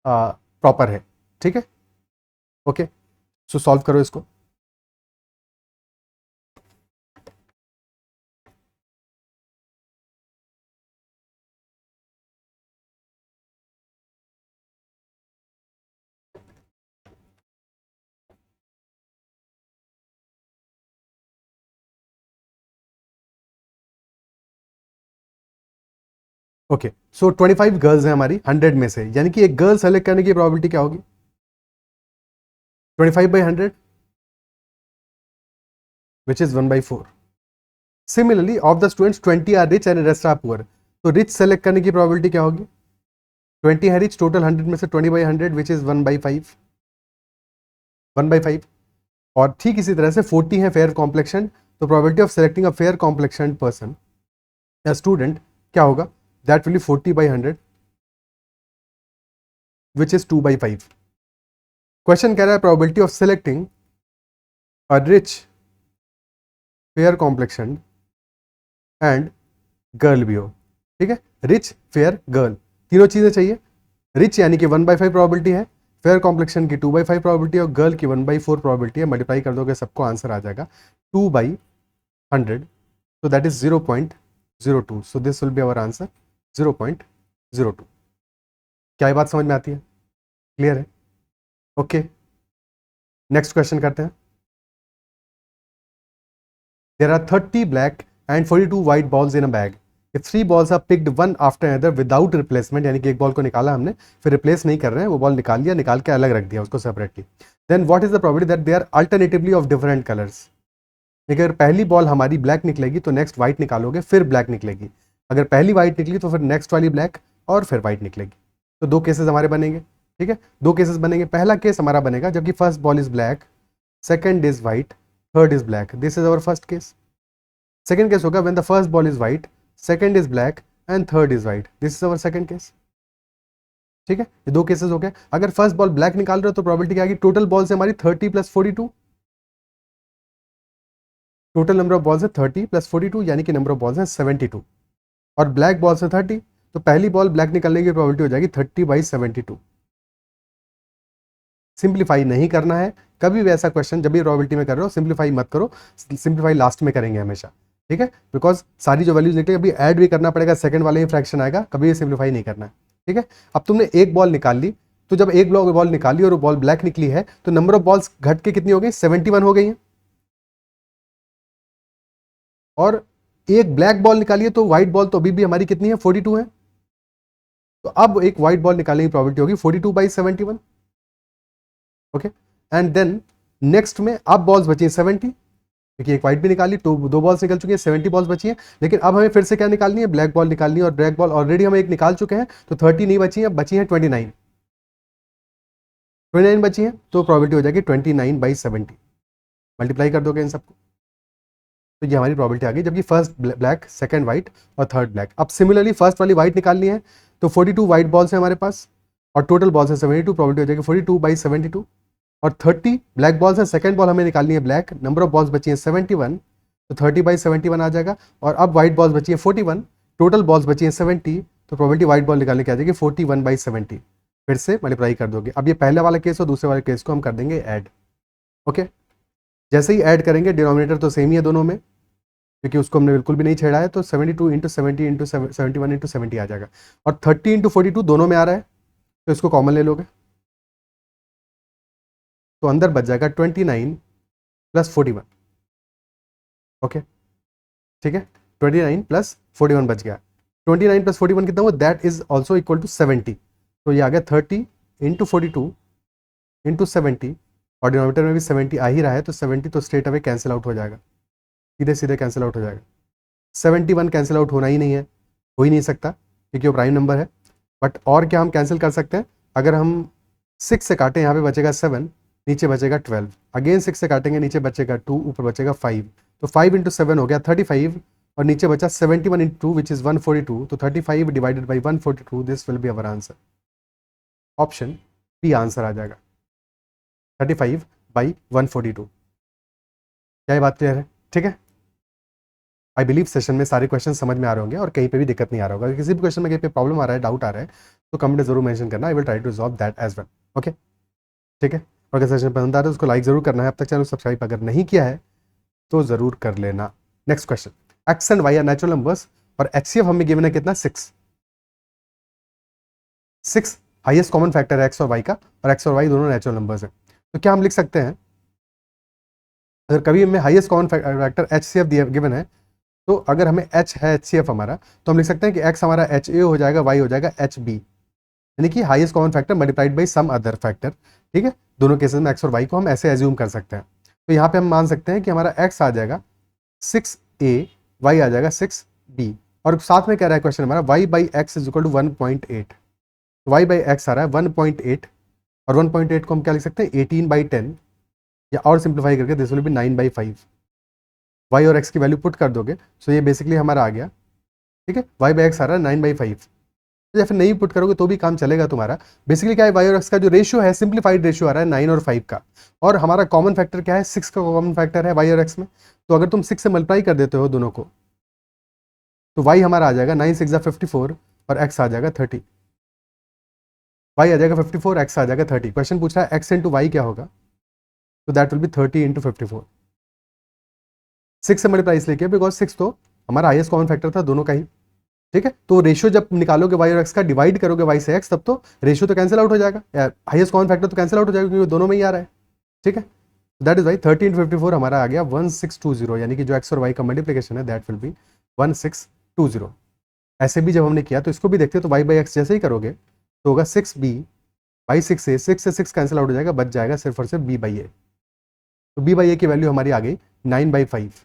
प्रॉपर है। ठीक है, ओके, सो सॉल्व करो इसको। ओके, सो 25 गर्ल्स हैं हमारी 100 में से, यानी कि एक गर्ल सेलेक्ट करने की प्रोबेबिलिटी क्या होगी, 25/100 which is 1/4। Similarly of the students 20 are rich and rest are poor, तो रिच सेलेक्ट करने की प्रोबेबिलिटी क्या होगी, 20 है रिच, टोटल 100 में से 20/100 विच इज 1/5, 1/5। और ठीक इसी तरह से 40 है फेयर कॉम्प्लेक्शन, तो probability of selecting a fair complexion person या स्टूडेंट क्या होगा, that will B 40/100 which is 2/5। Question कह रहा है probability of selecting a rich fair complexion and girl भी हो। ठीक है, रिच फेयर गर्ल तीनों चीजें चाहिए। रिच यानी कि 1/5 प्रोबेबिलिटी है, फेयर कॉम्प्लेक्शन की 2/5 प्रोबेबिलिटी और गर्ल की 1/4 प्रोबेबिलिटी है। मल्टीप्लाई कर दोगे सबको आंसर आ जाएगा 2/100, so that is 0.02, so this will be our answer 0.02। क्या ये बात समझ में आती है, क्लियर है? ओके, नेक्स्ट क्वेश्चन करते हैं। There are 30 black and 42 white balls in a bag, if 3 balls are picked one after another without replacement, यानी कि एक बॉल को निकाला हमने फिर रिप्लेस नहीं कर रहे हैं, वो बॉल निकाल लिया, निकाल के अलग रख दिया उसको separately, then what is the probability that they are alternatively of different colours. अगर पहली बॉल हमारी ब्लैक निकलेगी तो नेक्स्ट व्हाइट निकालोगे फिर ब्लैक निकलेगी, अगर पहली व्हाइट निकली तो फिर नेक्स्ट वाली ब्लैक और फिर व्हाइट निकलेगी। तो 2 केसेस हमारे बनेंगे। ठीक है, 2 केसेस बनेंगे। पहला केस हमारा बनेगा जबकि first ball is black, second is white, third is black, this is our first case. Second case होगा when the first ball is white, second is black and third is white, this is our second case. ठीक है, ये 2 cases हो गए। अगर first ball black निकाल रहे हो तो प्रोबेबिलिटी क्या आएगी, टोटल बॉल से हमारी 30 + 42, टोटल नंबर ऑफ बॉल्स है 30 + 42, यानी कि नंबर ऑफ बॉल्स है 72, और ब्लैक बॉल से 30, तो पहली बॉल ब्लैक निकलने की प्रोबेबिलिटी हो जाएगी 30/72। सिंप्लीफाई नहीं करना है कभी भी ऐसा क्वेश्चन, जब भी प्रोबेबिलिटी में कर रहे हो सिंप्लीफाई मत करो, सिंप्लीफाई लास्ट में करेंगे हमेशा। ठीक है, बिकॉज सारी जो वैल्यूज निकलेगी अभी ऐड भी करना पड़ेगा, सेकंड वाले ही फ्रैक्शन आएगा, कभी भी सिंप्लीफाई नहीं करना है। ठीक है, अब तुमने एक बॉल निकाल ली, तो जब एक बॉल निकाली और वो बॉल ब्लैक निकली है तो नंबर ऑफ बॉल्स घट के कितनी हो गई, 71 हो गई है, और एक ब्लैक बॉल निकालिए तो व्हाइट बॉल तो अभी भी हमारी कितनी है, 42 है। तो अब एक व्हाइट बॉल निकालने की प्रोबेबिलिटी होगी 42/71। ओके, एंड देन नेक्स्ट में अब बॉल्स बची है 70, क्योंकि एक व्हाइट भी निकाली तो दो बॉल्स निकल चुकी है, 70 बॉल्स बची है। लेकिन अब हमें फिर से क्या निकालनी है, ब्लैक बॉल निकालनी है, और ब्लैक बॉल ऑलरेडी हम एक निकाल चुके हैं, तो 30 नहीं बची है, अब बची है 29 बची है, तो प्रोबेबिलिटी हो जाएगी 29/70। मल्टीप्लाई कर दोगे इन सबको तो ये हमारी प्रोबेबिलिटी आ गई, जबकि फर्स्ट ब्लैक, सेकंड व्हाइट और थर्ड ब्लैक। अब सिमिलरली फर्स्ट वाली व्हाइट निकालनी है, तो 42 व्हाइट बॉल्स है हमारे पास और टोटल बॉल्स है 72, प्रोबेबिलिटी हो जाएगी 42/72। और 30 ब्लैक बॉल्स है, सेकंड बॉल हमें निकालनी है ब्लैक, नंबर ऑफ बॉल्स बची है 71, तो 30/71 आ जाएगा। और अब व्हाइट बॉल्स बची है 41, टोटल बॉल्स बची है 70, तो प्रोबेबिलिटी व्हाइट बॉल निकालने की आ जाएगी 41/70। फिर से मल्टीप्लाई कर दोगे। अब ये पहले वाला केस और दूसरे वाले केस को हम कर देंगे ऐड। ओके, जैसे ही ऐड करेंगे, डिनोमिनेटर तो सेम ही है दोनों में, क्योंकि उसको हमने बिल्कुल भी नहीं छेड़ा है, तो 72 × 70 × 71 × 70 आ जाएगा। और 30 × 42 दोनों में आ रहा है, तो इसको कॉमन ले लोगे, तो अंदर बच जाएगा 29 + 41। ओके, ठीक है, 29 + 41 बच गया। 29 + 41 कितना हुआ, that is also equal to 70। तो ये आ गया 30 × 42 × 70, और डिनोमिनेटर में भी 70 आ ही रहा है, तो 70 तो स्ट्रेट अवे कैंसिल आउट हो जाएगा, सीधे सीधे कैंसिल आउट हो जाएगा। 71 कैंसिल आउट होना ही नहीं है, हो ही नहीं सकता, क्योंकि वो प्राइम नंबर है। बट और क्या हम कैंसिल कर सकते हैं, अगर हम 6 से काटें, यहाँ पे बचेगा 7, नीचे बचेगा 12, अगेन 6 से काटेंगे, नीचे बचेगा 2, ऊपर बचेगा 5, तो 5 × 7 हो गया 35, और नीचे बचा 71 × 2 विच इज़ 142, तो 35 divided by 142, this will be our answer. Option b answer आ जाएगा, 35/142। क्या ये बात क्लियर है? ठीक है, आई बिलीव सेशन में सारे क्वेश्चन समझ में आ रहे होंगे और कहीं पे भी दिक्कत नहीं आ रहा होगा। किसी भी क्वेश्चन में कहीं पे प्रॉब्लम आ रहा है, डाउट आ रहा है, तो कमेंट जरूर मेंशन करना, I will try to resolve that as well. Okay, ठीक है, और अगर सेशन पसंद आ रहा है तो उसको लाइक जरूर करना है, अब तक चैनल सब्सक्राइब अगर नहीं किया है तो जरूर कर लेना। Next question, x and y are natural numbers और एचसीएफ हमें गिवन है कितना, 6 हाईएस्ट कॉमन फैक्टर है एक्स और वाई का, और एक्स और वाई दोनों नेचुरल नंबर्स हैं। तो क्या हम लिख सकते हैं, अगर कभी हमें highest common factor HCF given है, तो अगर हमें एच है एचसीएफ हमारा, तो हम लिख सकते हैं कि एक्स हमारा एच ए हो जाएगा, वाई हो जाएगा एच बी, यानी कि highest common factor multiplied by some other factor. ठीक है, दोनों केसेस में एक्स और वाई को हम ऐसे एज्यूम कर सकते हैं। तो यहाँ पे हम मान सकते हैं कि हमारा एक्स आ जाएगा 6a, वाई आ जाएगा 6b, और साथ में कह रहा है क्वेश्चन हमारा y by x is equal to 1.8, y by x आ रहा है 1.8, और 1.8 को हम क्या लिख सकते हैं, 18/10, या और सिंप्लीफाई करके दिस विल बी 9/5। वाई और एक्स की वैल्यू पुट कर दोगे, सो ये बेसिकली हमारा आ गया। ठीक है, वाई बाई एक्स आ रहा है 9/5, या फिर नहीं पुट करोगे तो भी काम चलेगा तुम्हारा। बेसिकली क्या है, वाई और एक्स का जो रेशियो है, सिंप्लीफाइड रेशियो आ रहा है 9 और 5 का, और हमारा कॉमन फैक्टर क्या है, 6 का कॉमन फैक्टर है वाई और एक्स में। तो अगर तुम 6 से मल्टीप्लाई कर देते हो दोनों को, तो वाई हमारा आ जाएगा 9 × 6 = 54, और एक्स आ जाएगा 30। वाई आ जाएगा 54, एक्स आ जाएगा 30। क्वेश्चन पूछ रहा है एक्स इंटू वाई क्या होगा, तो दैट विल बी 30 × 54। 6 से मल्टीप्लाई इसलिए किया बिकॉज 6 तो हमारा हाईएस्ट कॉमन फैक्टर था दोनों का ही। ठीक है, तो रेशियो जब निकालोगे वाई और एक्स का, डिवाइड करोगे वाई से एक्स, तब तो रेशियो तो कैंसिल आउट हो जाएगा, हाईएस्ट कॉमन फैक्टर तो कैंसिल आउट हो जाएगा, क्योंकि दोनों में ही आ रहा है। ठीक है, दैट इज वाई 30 × 54 हमारा आ गया 1620, यानी कि जो एक्स और वाई का मल्टीप्लिकेशन है दैट विल बी 1620। ऐसे भी जब हमने किया तो इसको भी देखते हैं, तो वाई बाई एक्स जैसे ही करोगे तो होगा 6b/6a, 6 से 6 कैंसिल आउट हो जाएगा, बच जाएगा सिर्फ और सिर्फ b/a। तो b/a की वैल्यू हमारी आ गई 9/5।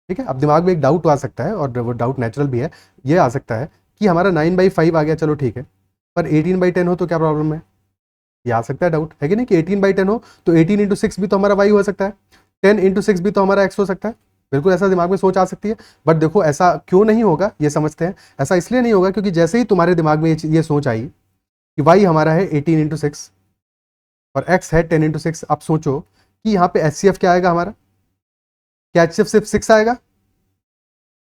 ठीक है, अब दिमाग में एक डाउट आ सकता है, और वो डाउट नेचुरल भी है, ये आ सकता है कि हमारा 9/5 आ गया, चलो ठीक है, पर 18/10 हो तो क्या प्रॉब्लम है, ये आ सकता है डाउट, है कि नहीं, कि 18/10 हो तो 18 × 6 भी तो हमारा वाई हो सकता है, 10 × 6 भी तो हमारा एक्स हो सकता है। बिल्कुल ऐसा दिमाग में सोच आ सकती है, बट देखो ऐसा क्यों नहीं होगा ये समझते हैं। ऐसा इसलिए नहीं होगा क्योंकि जैसे ही तुम्हारे दिमाग में ये सोच आई कि वाई हमारा है 18 × 6 और एक्स है 10 × 6, आप सोचो कि यहाँ पे एचसीएफ क्या आएगा हमारा, क्या एचसीएफ सिर्फ 6 आएगा,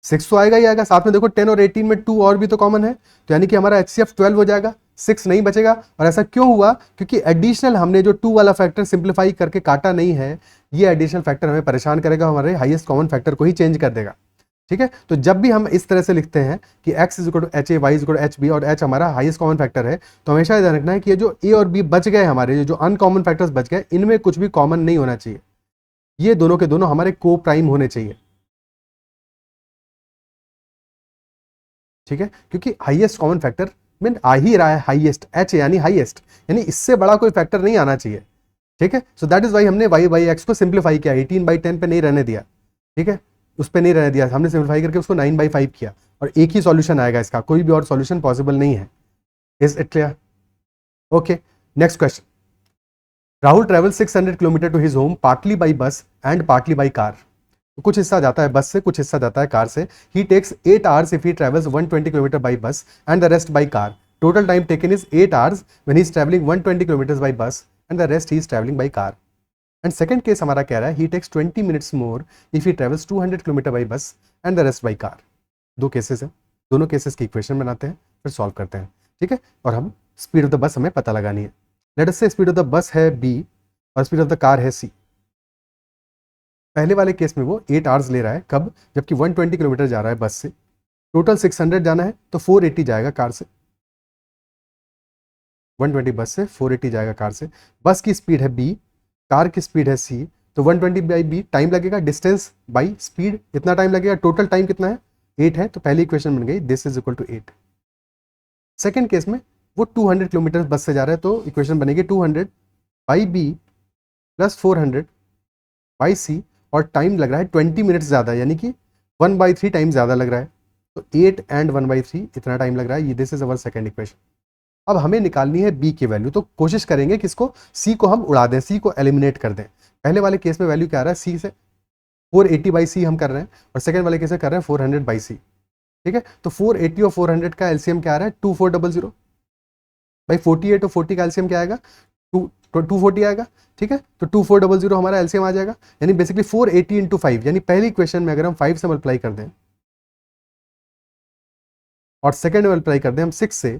6 तो आएगा ही आएगा, साथ में देखो 10 और 18 में 2 और भी तो कॉमन है, तो यानी कि हमारा एचसीएफ 12 हो जाएगा, 6 नहीं बचेगा। और ऐसा क्यों हुआ, क्योंकि एडिशनल हमने जो 2 वाला फैक्टर सिंप्लीफाई करके काटा नहीं है, ये एडिशनल फैक्टर हमें परेशान करेगा, हमारे हाईएस्ट कॉमन फैक्टर को ही चेंज कर देगा। ठीक है, तो जब भी हम इस तरह से लिखते हैं कि x is equal to h a, y is equal to h b, और h हमारा हाईएस्ट कॉमन फैक्टर है, तो हमेशा ध्यान रखना है कि ये जो a और b बच गए हमारे, जो अनकॉमन फैक्टर्स बच गए, इनमें कुछ भी कॉमन नहीं होना चाहिए, ये दोनों के दोनों हमारे को प्राइम होने चाहिए। ठीक है, क्योंकि हाईएस्ट कॉमन फैक्टर मीन आ ही रहा है हाईएस्ट, एच यानी हाईएस्ट, यानी इससे बड़ा कोई फैक्टर नहीं आना चाहिए। ठीक है, सो दैट इज वाई हमने वाई बाई एक्स को सिंप्लीफाई किया, 18/10 पे नहीं रहने दिया। ठीक है, उस पर नहीं रहने दिया, हमने सिंप्लीफाई करके उसको 9/5 किया, और एक ही सॉल्यूशन आएगा इसका, कोई भी और सॉल्यूशन पॉसिबल नहीं है। Is it clear? Okay, next question. Rahul travel 600 kilometre to his home partly by bus and partly by car. कुछ हिस्सा जाता है बस से, कुछ हिस्सा जाता है कार से। He takes 8 hours if he travels 120 kilometre by bus and the rest by car. Total time taken is 8 hours when he is travelling 120 kilometre by bus and the rest he is travelling by car. And second case हमारा कह रहा है he takes 20 minutes more if he travels 200 kilometre by bus and the rest by car. दो cases है, दोनों cases की equation बनाते हैं, फिर सॉल्व करते हैं। ठीक है, और हम स्पीड ऑफ द बस हमें पता लगानी है। लेट अस से स्पीड ऑफ द बस है b और स्पीड ऑफ द कार है c। पहले वाले केस में वो 8 hours ले रहा है, कब? जबकि 120 किलोमीटर जा रहा है बस से। टोटल 600 जाना है तो 480 जाएगा कार से, 120 बस से 480 जाएगा कार से। बस की स्पीड है b, कार की स्पीड है c, तो 120 बाई b टाइम लगेगा, डिस्टेंस बाई स्पीड इतना टाइम लगेगा। टोटल टाइम कितना है? 8 है, तो पहली इक्वेशन बन गई this is equal to 8। Second case में वो 200 किलोमीटर बस से जा रहा है, तो इक्वेशन बनेगी 200 by b plus 400 by c, और टाइम लग रहा है 20 मिनट्स ज़्यादा, यानी कि 1/3 टाइम ज़्यादा लग रहा है। तो 8 एंड 1/3 इतना टाइम लग रहा है। ये this is our second equation. अब हमें निकालनी है b की वैल्यू, तो कोशिश करेंगे कि इसको c को हम उड़ा दें, c को एलिमिनेट कर दें। पहले वाले केस में वैल्यू क्या आ रहा है? c से 480 बाई c हम कर रहे हैं, और सेकंड वाले केस में कर रहे हैं 400 बाई c। ठीक है, तो 480 और 400 का एलसीएम क्या आ रहा है? 2400 भाई। 48 और 40 का एलसीएम क्या आएगा? 240 आएगा। ठीक है, तो 2400 हमारा एलसीएम आ जाएगा, यानी बेसिकली 480 इंटू 5, यानी पहली इक्वेशन में अगर हम 5 से मल्टीप्लाई कर दें और सेकंड में मल्टीप्लाई कर दें हम 6 से,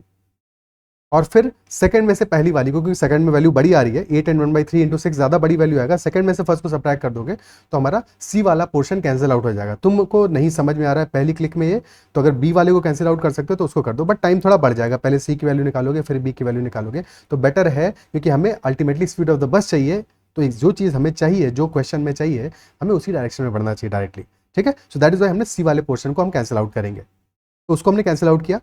और फिर सेकंड में से पहली वाली को, क्योंकि सेकंड में वैल्यू बड़ी आ रही है, 8 एंड 1/3 इंटू 6 ज़्यादा बड़ी वैल्यू आएगा, सेकंड में से फर्स्ट को सब्ट्रैक्ट कर दोगे तो हमारा सी वाला पोर्शन कैंसिल आउट हो जाएगा। तुमको नहीं समझ में आ रहा है पहली क्लिक में ये, तो अगर बी वाले को कैंसिल आउट कर सकते हो तो उसको कर दो, बट टाइम थोड़ा बढ़ जाएगा, पहले सी की वैल्यू निकालोगे फिर बी की वैल्यू निकालोगे, तो बेटर है, क्योंकि हमें ultimately speed of the bus चाहिए। तो जो चीज़ हमें चाहिए, जो क्वेश्चन में चाहिए, हमें उसी डायरेक्शन में बढ़ना चाहिए डायरेक्टली। ठीक है, सो दैट इज वाई हमने सी वाले पोर्शन को हम कैंसिल आउट करेंगे, तो उसको हमने कैंसिल आउट किया।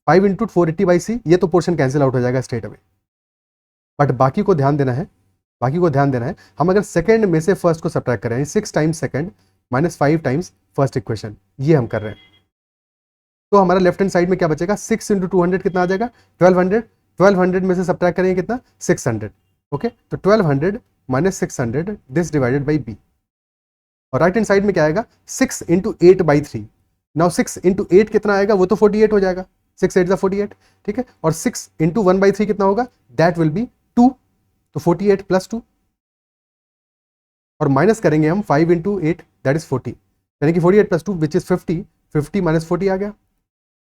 5 इंटू 480 बाई सी, ये तो पोर्शन कैंसिल आउट हो जाएगा स्ट्रेट अवे, बट बाकी को ध्यान देना है, बाकी को ध्यान देना है। हम अगर सेकंड में से फर्स्ट को सब्ट्रैक्ट करें, 6 times second minus 5 times first equation, ये हम कर रहे हैं, तो हमारा लेफ्ट हैंड साइड में क्या बचेगा? 6 इंटू 200 कितना आ जाएगा? 1200। 1200 में से सब्ट्रैक्ट करेंगे कितना? 600। ओके, तो 1200 minus 600 this divided by b, और राइट हैंड साइड में क्या आएगा? 6 इंटू 8/3। नाउ 6 इंटू 8 कितना आएगा? वो तो 48 हो जाएगा, 6 8 48। ठीक है, और 6 इंटू 1/3 कितना होगा? दैट विल बी 2, तो 48 प्लस 2, और माइनस करेंगे हम 5 इंटू 8 दैट इज 40, यानी कि 48 प्लस 2 विच इज 50, 50 माइनस 40 आ गया।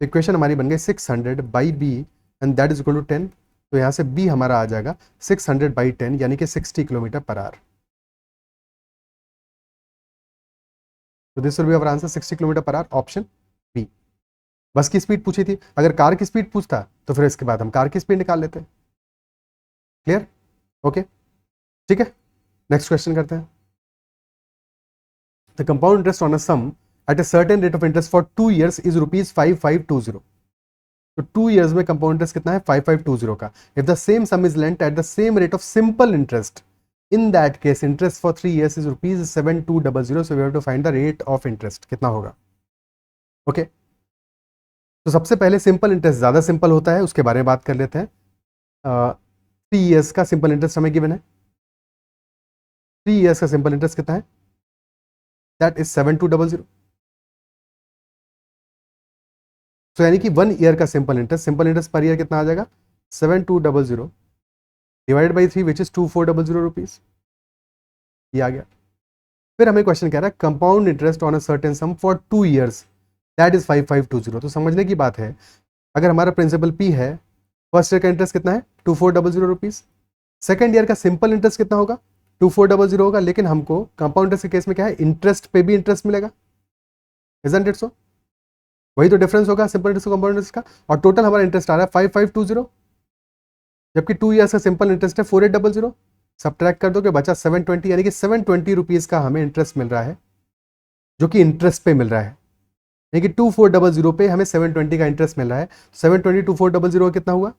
इक्वेशन हमारी बन गई 600 by b and that is equal to 10, तो यहाँ से बी हमारा आ जाएगा 600 बाई 10, यानी कि 60 किलोमीटर पर आवर। तो this will be our answer 60 kilometre per hour, option B. Bus की स्पीड पूछी थी, अगर कार की स्पीड पूछता तो फिर इसके बाद हम कार की स्पीड निकाल लेते हैं। क्लियर? ओके, ठीक है, नेक्स्ट क्वेश्चन करते हैं। The compound interest on a sum at a certain rate of interest for 2 years is ₹5520। तो 2 years में कंपाउंड इंटरेस्ट कितना है? 5520 का। If the same sum is lent at the same rate of simple interest, in that case interest for 3 years is ₹7200, so we have to find the rate of interest, कितना होगा? Okay, तो सबसे पहले simple interest ज़्यादा simple होता है, उसके बारे में बात कर लेते हैं। 3 years का सिंपल इंटरेस्ट हमें गिवन है। 3 years का सिंपल इंटरेस्ट कितना है? That is 7200। तो यानी कि 1 year का सिंपल इंटरेस्ट पर ईयर कितना आ जाएगा? 7200 divided by 3 which is 2400 rupees, ये आ गया। फिर हमें क्वेश्चन कह रहा है compound interest on a certain sum for 2 years that is 5520। तो समझने की बात है, अगर हमारा प्रिंसिपल पी है, फर्स्ट ईयर का इंटरेस्ट कितना है? 2400 रुपीज। सेकेंड ईयर का सिंपल इंटरेस्ट कितना होगा? 2400 होगा, लेकिन हमको कंपाउंड इंटरेस्ट के केस में क्या है? इंटरेस्ट पे भी इंटरेस्ट मिलेगा, इजंट इट सो? वही तो डिफरेंस होगा सिंपल इंटरेस्ट कंपाउंड इंटरेस्ट का, और टोटल हमारा इंटरेस्ट आ रहा है 5520, जबकि 2 years का सिंपल इंटरेस्ट है 4800। सब्ट्रैक्ट कर दो कि बचा 720, यानी कि 720 रुपीज का हमें इंटरेस्ट मिल रहा है, जो कि इंटरेस्ट पे मिल रहा है। यानी कि 2400 पे हमें 720 का इंटरेस्ट मिल रहा है। 720 2400 कितना हुआ?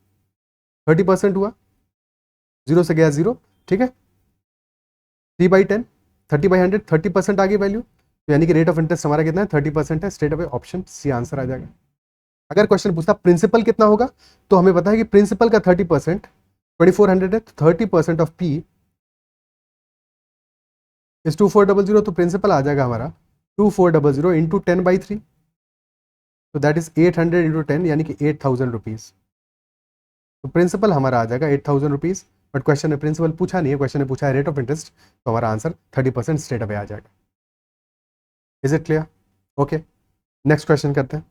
30% हुआ, जीरो से गया जीरो, ठीक है। 3/10, 30/100, 30% आ गई वैल्यू। तो यानी कि रेट ऑफ इंटरेस्ट हमारा कितना है? 30% है। Straight away option C answer आ जाएगा। अगर क्वेश्चन पूछता प्रिंसिपल कितना होगा, तो हमें पता है कि प्रिंसिपल का 30% 2400 है, तो 30% ऑफ पी इज 2400, तो प्रिंसिपल आ जाएगा हमारा 2400 इंटू 10/3, तो दैट इज 800 इंटू 10, यानी कि 8000 रुपीज। तो प्रिंसिपल हमारा आ जाएगा 8000 रुपीज। बट क्वेश्चन ने प्रिंसिपल पूछा नहीं है, क्वेश्चन ने पूछा है रेट ऑफ इंटरेस्ट, तो हमारा आंसर 30% स्ट्रेट अवे आ जाएगा। Is it clear? Okay, next question करते हैं।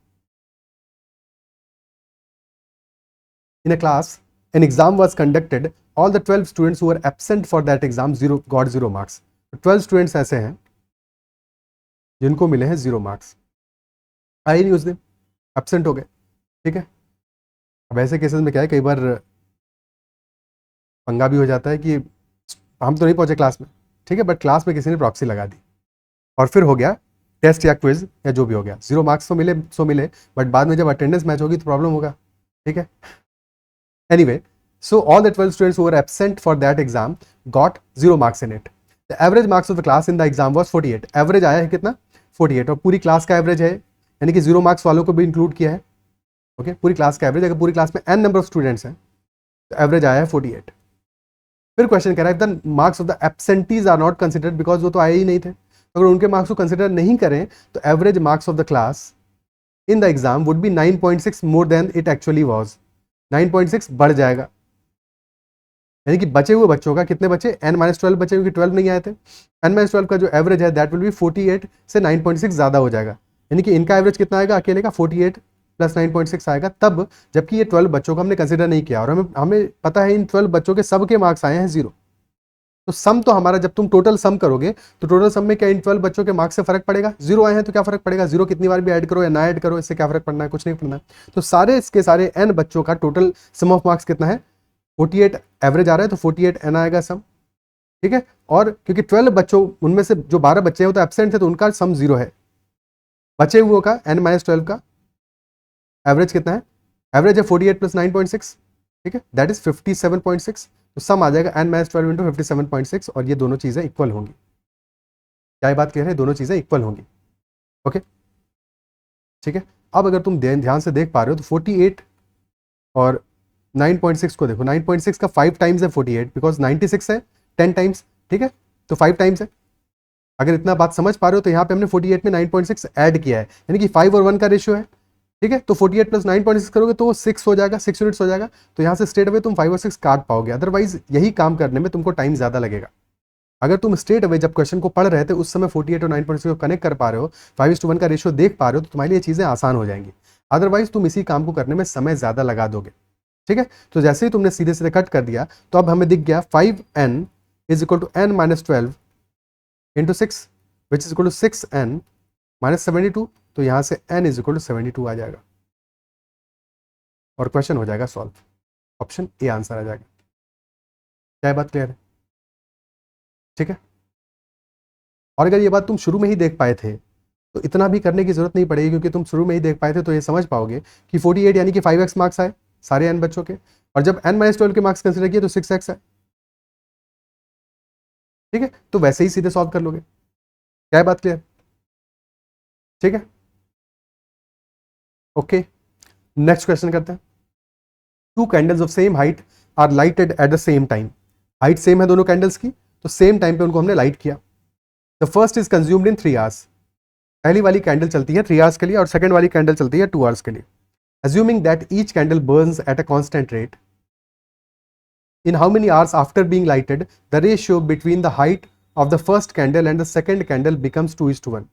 In a class, an exam was conducted. All the 12 students who were absent for that exam got 0 marks. 12 students ऐसे हैं जिनको मिले हैं 0 मार्क्स, आए नहीं उस दिन, एबसेंट हो गए, ठीक है। अब ऐसे केसेस में क्या है, कई बार पंगा भी हो जाता है कि हम तो नहीं पहुंचे क्लास में, ठीक है, बट क्लास में किसी ने प्रॉक्सी लगा दी और फिर हो गया टेस्ट या क्विज या जो भी हो गया, 0 मार्क्स तो मिले सो मिले, बट बाद में जब अटेंडेंस मैच होगी तो प्रॉब्लम होगा, ठीक है। Anyway, so all the 12 students who were absent for that exam got 0 marks in it. The average marks of the class in the exam was 48. Average आया है कितना? 48, और पूरी क्लास का एवरेज है, यानी कि 0 मार्क्स वालों को भी इंक्लूड किया है, ओके। पूरी क्लास का एवरेज, अगर पूरी क्लास में n नंबर ऑफ स्टूडेंट्स हैं तो एवरेज आया है 48। फिर क्वेश्चन कह रहा है the marks of the absentees are not considered, because वो तो आए ही नहीं थे, तो अगर उनके मार्क्स को कंसिडर नहीं करें तो average marks of the class in the exam would be 9.6 more than it actually was. 9.6 बढ़ जाएगा, यानी कि बचे हुए बच्चों का कितने बचे? n-12 बचे, क्योंकि 12 नहीं आए थे। n-12 का जो एवरेज है दैट विल बी 48 से 9.6 ज़्यादा हो जाएगा, यानी कि इनका एवरेज कितना आएगा अकेले का? 48 प्लस 9.6 आएगा तब, जबकि ये 12 बच्चों को हमने कंसिडर नहीं किया और हमें पता है इन 12 बच्चों के सबके मार्क्स आए हैं 0। तो सम तो हमारा, जब तुम टोटल सम करोगे तो टोटल सम में क्या इन 12 बच्चों के मार्क्स से फर्क पड़ेगा? 0 आए हैं तो क्या फर्क पड़ेगा? 0 कितनी बार भी ऐड करो या ना ऐड करो, इससे क्या फर्क पड़ना है? कुछ नहीं पड़ना है। तो सारे इसके सारे n बच्चों का टोटल सम ऑफ मार्क्स कितना है? 48 एवरेज आ रहा है, तो 48 n आएगा सम, ठीक है। और क्योंकि 12 बच्चों, उनमें से जो 12 बच्चे हैं वो तो एब्सेंट थे, तो उनका सम 0 है। बचे हुए का n-12 का एवरेज कितना है? एवरेज है 48 प्लस 9.6, ठीक है, दैट इज 57.6। तो सम आ जाएगा n-12 इंटू 57.6, और ये दोनों चीजें इक्वल होंगी। क्या ये बात क्लियर है? दोनों चीजें इक्वल होंगी, ओके, ठीक है। अब अगर तुम ध्यान से देख पा रहे हो तो 48 और 9.6 को देखो, 9.6 का 5 टाइम्स है 48, बिकॉज 96 है 10 टाइम्स, ठीक है, तो 5 टाइम्स है। अगर इतना बात समझ पा रहे हो तो यहाँ पे हमने 48 में 9.6 ऐड किया है, यानी कि 5 और 1 का रेशियो है, ठीक है। तो 48 प्लस 9.6 करोगे तो 6 हो जाएगा, 6 यूनिट्स हो जाएगा, तो यहाँ से स्ट्रेट अवे तुम 5 और 6 काट पाओगे, अदरवाइज यही काम करने में तुमको टाइम ज़्यादा लगेगा। अगर तुम स्ट्रेट अवे जब क्वेश्चन को पढ़ रहे थे उस समय 48 और 9.6 को कनेक्ट कर पा रहे हो, 5:1 का रेशियो देख पा रहे हो, तो तुम्हारे लिए चीज़ें आसान हो जाएंगी। अदरवाइज तुम इसी काम को करने में समय ज़्यादा लगा दोगे, ठीक है। तो जैसे ही तुमने सीधे सीधे कट कर दिया तो अब हमें दिख गया 5n is equal to n-12 into 6 which is equal to 6n minus 72, तो यहाँ से n इज इक्वल टू 72 आ जाएगा और क्वेश्चन हो जाएगा सॉल्व। ऑप्शन ए आंसर आ जाएगा। क्या बात क्लियर है? ठीक है। और अगर ये बात तुम शुरू में ही देख पाए थे तो इतना भी करने की जरूरत नहीं पड़ेगी, क्योंकि तुम शुरू में ही देख पाए थे तो ये समझ पाओगे कि 48 यानी कि 5x मार्क्स आए सारे n बच्चों के, और जब n-12 के मार्क्स कंसिडर किए तो 6x है, ठीक है। तो वैसे ही सीधे सॉल्व कर लोगे। क्या बात क्लियर? ठीक है, ओके, नेक्स्ट क्वेश्चन करते हैं। 2 candles of same height are lighted at the same time. Height same है दोनों कैंडल्स की, तो सेम टाइम पे उनको हमने लाइट किया। The first is consumed in 3 hours. पहली वाली कैंडल चलती है 3 आवर्स के लिए और सेकंड वाली कैंडल चलती है 2 आवर्स के लिए। Assuming that each candle burns at a constant rate, in how many hours after being lighted the ratio between the height of the first candle and the second candle becomes 2:1।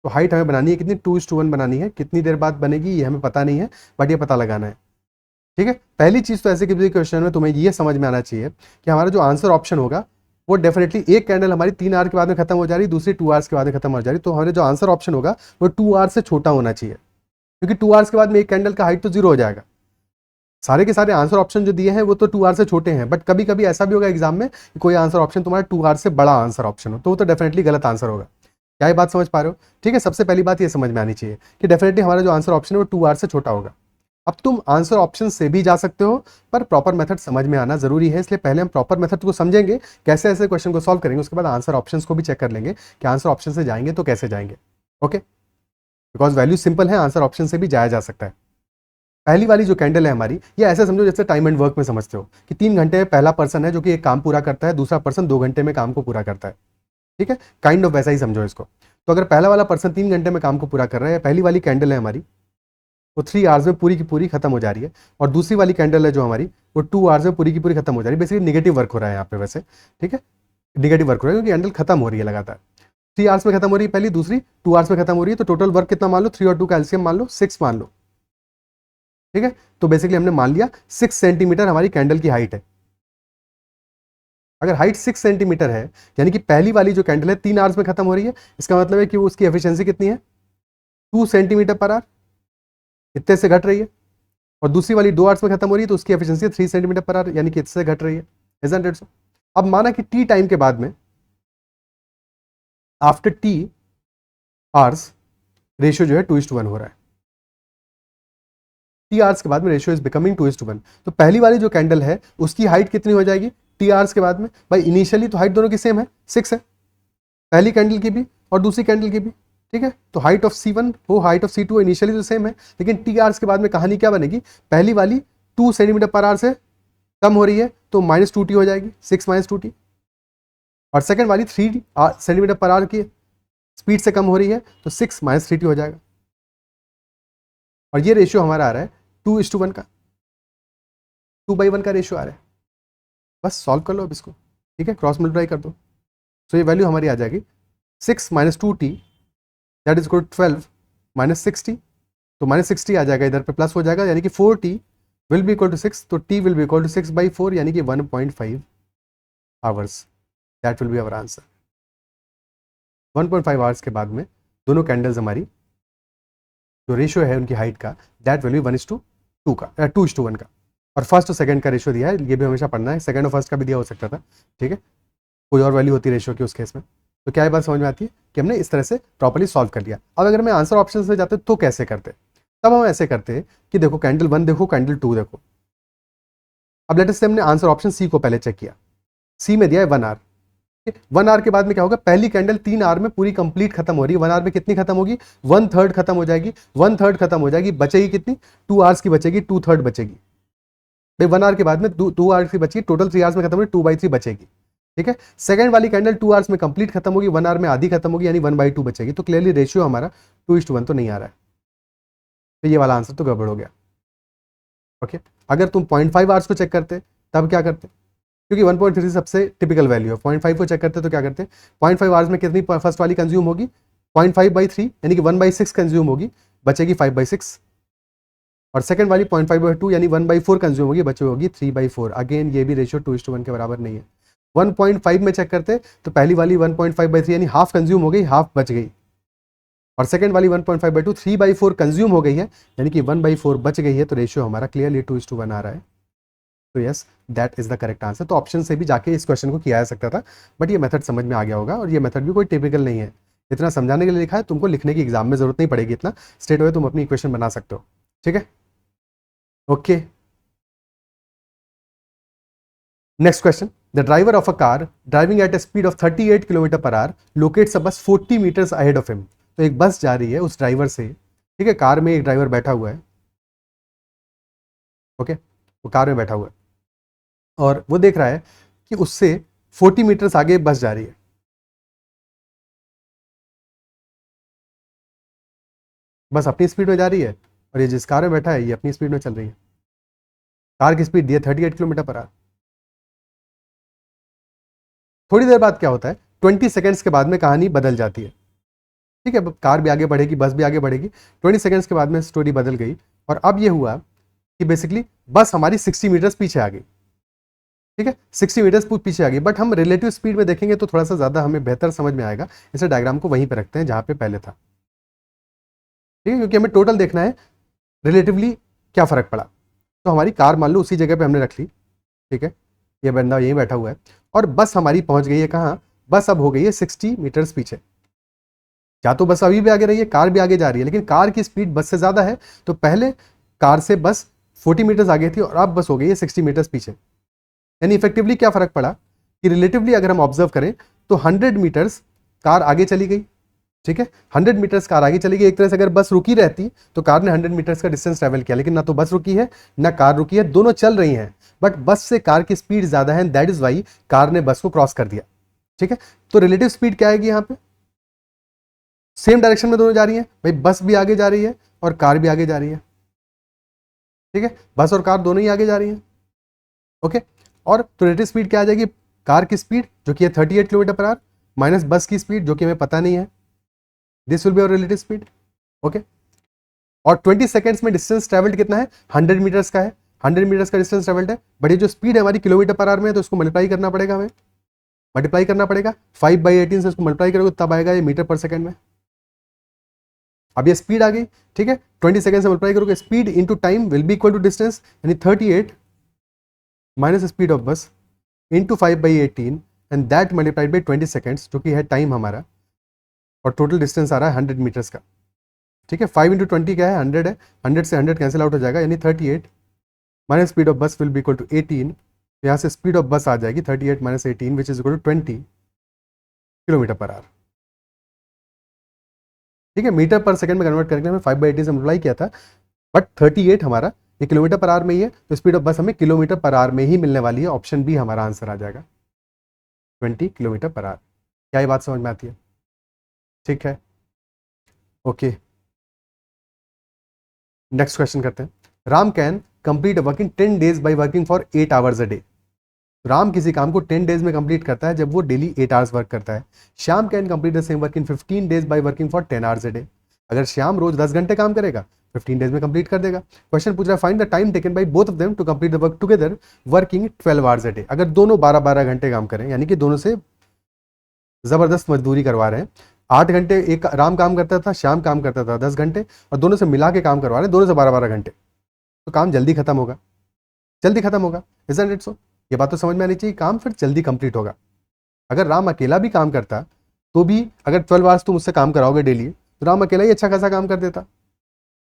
तो height हमें बनानी है कितनी? 2:1 बनानी है। कितनी देर बाद बनेगी ये हमें पता नहीं है, बट ये पता लगाना है, ठीक है। पहली चीज तो ऐसे किसी क्वेश्चन में तुम्हें ये समझ में आना चाहिए कि हमारा जो आंसर ऑप्शन होगा वो डेफिनेटली, एक कैंडल हमारी 3 आवर के बाद में खत्म हो जा रही, दूसरी 2 आवर्स के बाद में खत्म हो जा रही, तो हमारे जो आंसर ऑप्शन होगा वो 2 आवर्स से छोटा होना चाहिए, क्योंकि 2 आवर्स के बाद में एक कैंडल का हाइट तो 0 हो जाएगा। सारे के सारे आंसर ऑप्शन जो दिए हैं वो तो 2 आवर से छोटे हैं, बट कभी कभी ऐसा भी होगा एग्जाम में कि कोई आंसर ऑप्शन तुम्हारा 2 आवर से बड़ा आंसर ऑप्शन हो, तो वो तो डेफिनेटली गलत आंसर होगा। क्या ये बात समझ पा रहे हो? ठीक है, सबसे पहली बात ये समझ में आनी चाहिए कि डेफिनेटली हमारा जो आंसर ऑप्शन है वो 2 आवर से छोटा होगा। अब तुम आंसर ऑप्शन से भी जा सकते हो, पर प्रॉपर मेथड समझ में आना जरूरी है, इसलिए पहले हम प्रॉपर मेथड को समझेंगे, कैसे ऐसे क्वेश्चन को सॉल्व करेंगे, उसके बाद आंसर ऑप्शंस को भी चेक कर लेंगे कि आंसर ऑप्शन से जाएंगे तो कैसे जाएंगे। ओके, बिकॉज वैल्यू सिंपल है, आंसर ऑप्शन से भी जाया जा सकता है। पहली वाली जो कैंडल है हमारी, ये ऐसे समझो जैसे टाइम एंड वर्क में समझते हो कि 3 घंटे में पहला पर्सन है जो कि एक काम पूरा करता है, दूसरा पर्सन 2 घंटे में काम को पूरा करता है। ठीक है, काइंड ऑफ वैसा ही समझो इसको। तो अगर पहला वाला पर्सन 3 घंटे में काम को पूरा कर रहा है, पहली वाली कैंडल है हमारी वो 3 आवर्स में पूरी की पूरी खत्म हो जा रही है, और दूसरी वाली कैंडल है जो हमारी वो 2 आवर्स में पूरी की पूरी खत्म हो जा रही है। बेसिकली निगेटिव वर्क हो रहा है यहाँ पे वैसे। ठीक है, निगेटिव वर्क हो रहा है क्योंकि कैंडल खत्म हो रही है लगातार। 3 आवर्स में खत्म हो रही है पहली, दूसरी 2 आवर्स में खत्म हो रही है, तो टोटल वर्क कितना मान लो, 3 और 2 का एलसीएम मान लो 6 मान लो। ठीक है, तो बेसिकली हमने मान लिया 6 सेंटीमीटर हमारी कैंडल की हाइट है। अगर हाइट 6 सेंटीमीटर है, यानी कि पहली वाली जो कैंडल है 3 आवर्स में खत्म हो रही है, इसका मतलब है कि वो उसकी एफिशिएंसी कितनी है, 2 सेंटीमीटर पर आवर, इतने से घट रही है। और दूसरी वाली 2 आवर्स में खत्म हो रही है तो उसकी एफिशिएंसी 3 सेंटीमीटर पर आवर, यानी कि इससे घट रही है। Isn't it so? अब माना कि टी टाइम के बाद में, आफ्टर टी आवर्स, रेशियो जो है 2:1 हो रहा है। टी आवर्स के बाद में रेशियो इज बिकमिंग 2:1। तो पहली वाली जो कैंडल है उसकी हाइट कितनी हो जाएगी टी आवर्स के बाद में? भाई इनिशियली तो हाइट दोनों की सेम है, 6 है, पहली कैंडल की भी और दूसरी कैंडल की भी। ठीक है, तो हाइट ऑफ C1 हो, हाइट ऑफ C2 इनिशियली तो सेम है, लेकिन टी आवर्स के बाद में कहानी क्या बनेगी, पहली वाली 2 सेंटीमीटर पर आवर से कम हो रही है तो -2t हो जाएगी, 6 - 2t। और सेकंड वाली 3 सेंटीमीटर पर आवर की स्पीड से कम हो रही है तो 6 - 3t हो जाएगा। और ये रेशियो हमारा आ रहा है 2:1 का, 2/1 का रेशियो आ रहा है। बस सॉल्व कर लो अब इसको। ठीक है, क्रॉस मल्टीप्लाई कर दो, तो ये वैल्यू हमारी आ जाएगी 6 - 2t, दैट इज इक्वल 12 - 60। तो -60 आ जाएगा, इधर पे प्लस हो जाएगा, यानी कि 4t will be equal to 6, तो t will be equal to 6/4, यानी कि 1.5 hours. That will be our answer. 1.5 hours के बाद में दोनों कैंडल्स हमारी जो रेशियो है उनकी हाइट का, दैट विल बी 1:2 का, 2:1 का। और फर्स्ट और सेकंड का रेशियो दिया है, ये भी हमेशा पढ़ना है, सेकंड और फर्स्ट का भी दिया हो सकता था। ठीक है, कोई और वैल्यू होती रेशियो की उस केस में। तो क्या ये बात समझ में आती है कि हमने इस तरह से प्रॉपर्ली सॉल्व कर लिया। अब अगर मैं आंसर ऑप्शन से जाते तो कैसे करते? तब हम ऐसे करते कि देखो कैंडल 1 देखो, कैंडल 2 देखो। अब लेटेस्ट से हमने आंसर ऑप्शन सी को पहले चेक किया, सी में दिया है 1 आवर। 1 आवर के बाद में क्या होगा, पहली कैंडल 3 आवर में पूरी कंप्लीट खत्म हो रही है, 1 आवर में कितनी खत्म होगी, 1/3 खत्म हो जाएगी। 1/3 खत्म हो जाएगी, बचेगी कितनी, 2 आवर्स की बचेगी, 2/3 बचेगी। भाई 1 आवर के बाद में 2 आवर्स की बची, टोटल 3 आवर्स में खत्म होगी, 2/3 बचेगी। ठीक है, सेकंड वाली कैंडल 2 आवर्स में कंप्लीट खत्म होगी, 1 आवर में आधी खत्म होगी, यानी 1/2 बचेगी। तो क्लियरली रेशियो हमारा 2:1 तो नहीं आ रहा है, तो ये वाला आंसर तो गड़बड़ हो गया। ओके, अगर तुम 0.5 आवर्स को चेक करते तब क्या करते, क्योंकि 1.3 सबसे टिपिकल वैल्यू है, 0.5 को चेक करते तो क्या करते, 0.5 आवर्स में कितनी फर्स्ट वाली कंज्यूम होगी, 0.5/3, यानी कि 1/6 कंज्यूम होगी, बचेगी 5/6। और सेकंड वाली 0.5/2 यानी 1/4 कंज्यूम होगी, बची होगी 3/4। अगेन ये भी रेशियो 2:1 के बराबर नहीं है। 1.5 में चेक करते तो पहली वाली 1.5/3 यानी हाफ कंज्यूम हो गई, हाफ बच गई। और सेकंड वाली 1.5/2 3/4 कंज्यूम हो गई है, यानी कि 1/4 बच गई है। तो रेशियो हमारा क्लियरली 2:1 आ रहा है। तो yes, that is the correct answer. तो ऑप्शन से भी जाके इस क्वेश्चन को किया जा सकता था, बट ये मेथड समझ में आ गया होगा। और ये मेथड भी कोई टिपिकल नहीं है, इतना समझाने के लिए लिखा है, तुमको लिखने की एग्जाम में जरूरत नहीं पड़ेगी, इतना स्ट्रेट अवे तुम अपनी इक्वेशन बना सकते हो। ठीक है, okay. Next question, the driver of a car driving at a speed of 38 kilometre per hour locates a bus 40 metres ahead of him. तो एक बस जा रही है उस ड्राइवर से, ठीक है, कार में एक ड्राइवर बैठा हुआ है। ओके, वो कार में बैठा हुआ है और वो देख रहा है कि उससे 40 मीटर्स आगे बस जा रही है। बस अपनी स्पीड में जा रही है और ये जिस कार में बैठा है ये अपनी स्पीड में चल रही है। कार की स्पीड दी है 38 किलोमीटर पर आवर। थोड़ी देर बाद क्या होता है, 20 सेकेंड्स के बाद में कहानी बदल जाती है। ठीक है, कार भी आगे बढ़ेगी, बस भी आगे बढ़ेगी। 20 सेकेंड्स के बाद में स्टोरी बदल गई और अब ये हुआ कि बेसिकली बस हमारी 60 मीटर्स पीछे आ गई। ठीक है, 60 मीटर्स पीछे आ गई, बट हम रिलेटिव स्पीड में देखेंगे तो थोड़ा सा ज़्यादा हमें बेहतर समझ में आएगा। इसे डायग्राम को वहीं पर रखते हैं जहाँ पे पहले था। ठीक है, क्योंकि हमें टोटल देखना है रिलेटिवली क्या फ़र्क पड़ा। तो हमारी कार मान लो उसी जगह पे हमने रख ली। ठीक है, ये बंदा यहीं बैठा हुआ है और बस हमारी पहुंच गई है कहाँ, बस अब हो गई है 60 मीटर्स पीछे। या तो बस अभी भी आगे रही है, कार भी आगे जा रही है, लेकिन कार की स्पीड बस से ज़्यादा है, तो पहले कार से बस 40 मीटर्स आगे थी और अब बस हो गई है 60 मीटर्स पीछे। यानी इफेक्टिवली क्या फ़र्क पड़ा कि रिलेटिवली अगर हम ऑब्जर्व करें तो 100 मीटर्स कार आगे चली गई, ठीक है, 100 मीटर्स कार आगे चली गई। एक तरह से अगर बस रुकी रहती तो कार ने 100 मीटर्स का डिस्टेंस ट्रेवल किया, लेकिन ना तो बस रुकी है ना कार रुकी है, दोनों चल रही हैं, बट बस से कार की स्पीड ज़्यादा है, दैट इज़ वाई कार ने बस को क्रॉस कर दिया, ठीक है। तो रिलेटिव स्पीड क्या आएगी यहाँ पे, सेम डायरेक्शन में दोनों जा रही है भाई, बस भी आगे जा रही है और कार भी आगे जा रही है, ठीक है, बस और कार दोनों ही आगे जा रही हैं, ओके। और तो रिलेटिव स्पीड क्या आ जाएगी, कार की स्पीड जो कि है 38 किलोमीटर पर आवर माइनस बस की स्पीड जो कि हमें पता नहीं है, this will be our relative speed, okay. और 20 सेकंड्स में डिस्टेंस ट्रेवल्ड कितना है, 100 मीटर्स का है, 100 मीटर्स का डिस्टेंस ट्रेवल्ड है, बट ये जो स्पीड है हमारी किलोमीटर पर आवर में है, तो इसको मल्टीप्लाई करना पड़ेगा, हमें मल्टीप्लाई करना पड़ेगा 5/18 से, इसको मल्टीप्लाई करोगे तब आएगा ये मीटर पर सेकंड में। अब ये स्पीड आ गई, ठीक है, 20 सेकंड से मल्टीप्लाई करोगे, speed into time will be equal to distance, यानी 38 minus speed of bus into 5/18 and that multiplied by 20 seconds जो कि है टाइम हमारा, और टोटल डिस्टेंस आ रहा है 100 मीटर्स का, ठीक है। 5 इंटू 20 क्या है, 100 है, 100 से 100 कैंसिल आउट हो जाएगा, यानी 38 minus speed of bus will be equal to 18, यहाँ से स्पीड ऑफ बस आ जाएगी 38 minus 18 which is equal to 20 kilometre per hour, ठीक है। मीटर पर सेकंड में कन्वर्ट करके हमें 5/18 से मल्टीप्लाई किया था, बट 38 हमारा ये किलोमीटर पर आवर में ही है, तो स्पीड ऑफ बस हमें किलोमीटर पर आवर में ही मिलने वाली है, ऑप्शन बी हमारा आंसर आ जाएगा 20 किलोमीटर पर आवर। क्या ये बात समझ में आती है, ठीक है, ओके। नेक्स्ट क्वेश्चन करते हैं, Ram can complete working 10 days by working for 8 hours a day. Ram किसी काम को 10 डेज में कंप्लीट करता है जब वो डेली 8 आवर्स वर्क करता है। Shyam can complete the same work in 15 days by working for 10 hours a day. अगर श्याम रोज 10 घंटे काम करेगा 15 डेज में कंप्लीट कर देगा। क्वेश्चन पूछ रहा है find the time taken by both of them to complete the work together working 12 hours a day. अगर दोनों 12-12 घंटे काम करें, यानी कि दोनों से जबरदस्त मजदूरी करवा रहे हैं, 8 घंटे एक राम काम करता था, श्याम काम करता था 10 घंटे, और दोनों से मिला के काम करवा रहे हैं, दोनों से 12-12 घंटे, तो काम जल्दी खत्म होगा, जल्दी खत्म होगा, इजंट इट सो। ये बात तो समझ में आनी चाहिए, काम फिर जल्दी कंप्लीट होगा। अगर राम अकेला भी काम करता तो भी, अगर 12 आवर्स तुम उससे काम कराओगे डेली, तो राम अकेला ही अच्छा खासा काम कर देता,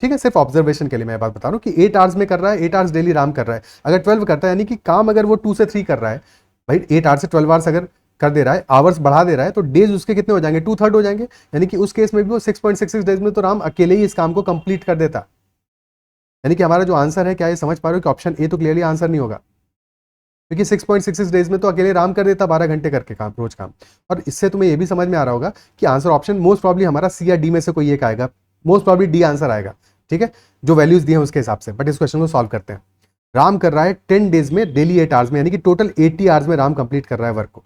ठीक है। सिर्फ ऑब्जर्वेशन के लिए मैं बात बता रहा हूँ कि 8 आवर्स में कर रहा है, 8 आवर्स डेली राम कर रहा है। अगर 12 करता है, यानी कि काम अगर वो 2 से 3 कर रहा है, भाई 8 आवर्स से 12 आवर्स अगर कर दे रहा है, आवर्स बढ़ा दे रहा है, तो डेज उसके कितने हो जाएंगे, 2/3 हो जाएंगे, यानी कि उस केस में भी वो 6.66 डेज में तो राम अकेले ही इस काम को कंप्लीट कर देता। यानी कि हमारा जो आंसर है, क्या ये समझ पा रहे हो कि ऑप्शन ए तो क्लियरली आंसर नहीं होगा, क्योंकि 6.66 डेज में तो अकेले राम कर देता 12 घंटे करके काम, रोज काम। और इससे तुम्हें ये भी समझ में आ रहा होगा कि आंसर ऑप्शन मोस्ट प्रॉब्ली हमारा सी या डी में से कोई एक आएगा, मोस्ट प्रॉब्ली डी आंसर आएगा, ठीक है, जो वैल्यूज दिए हैं उसके हिसाब से। बट इस क्वेश्चन को सॉल्व करते हैं। राम कर रहा है 10 डेज में डेली 8 आवर्स में, यानी कि टोटल 80 आवर्स में राम कंप्लीट कर रहा है वर्क को।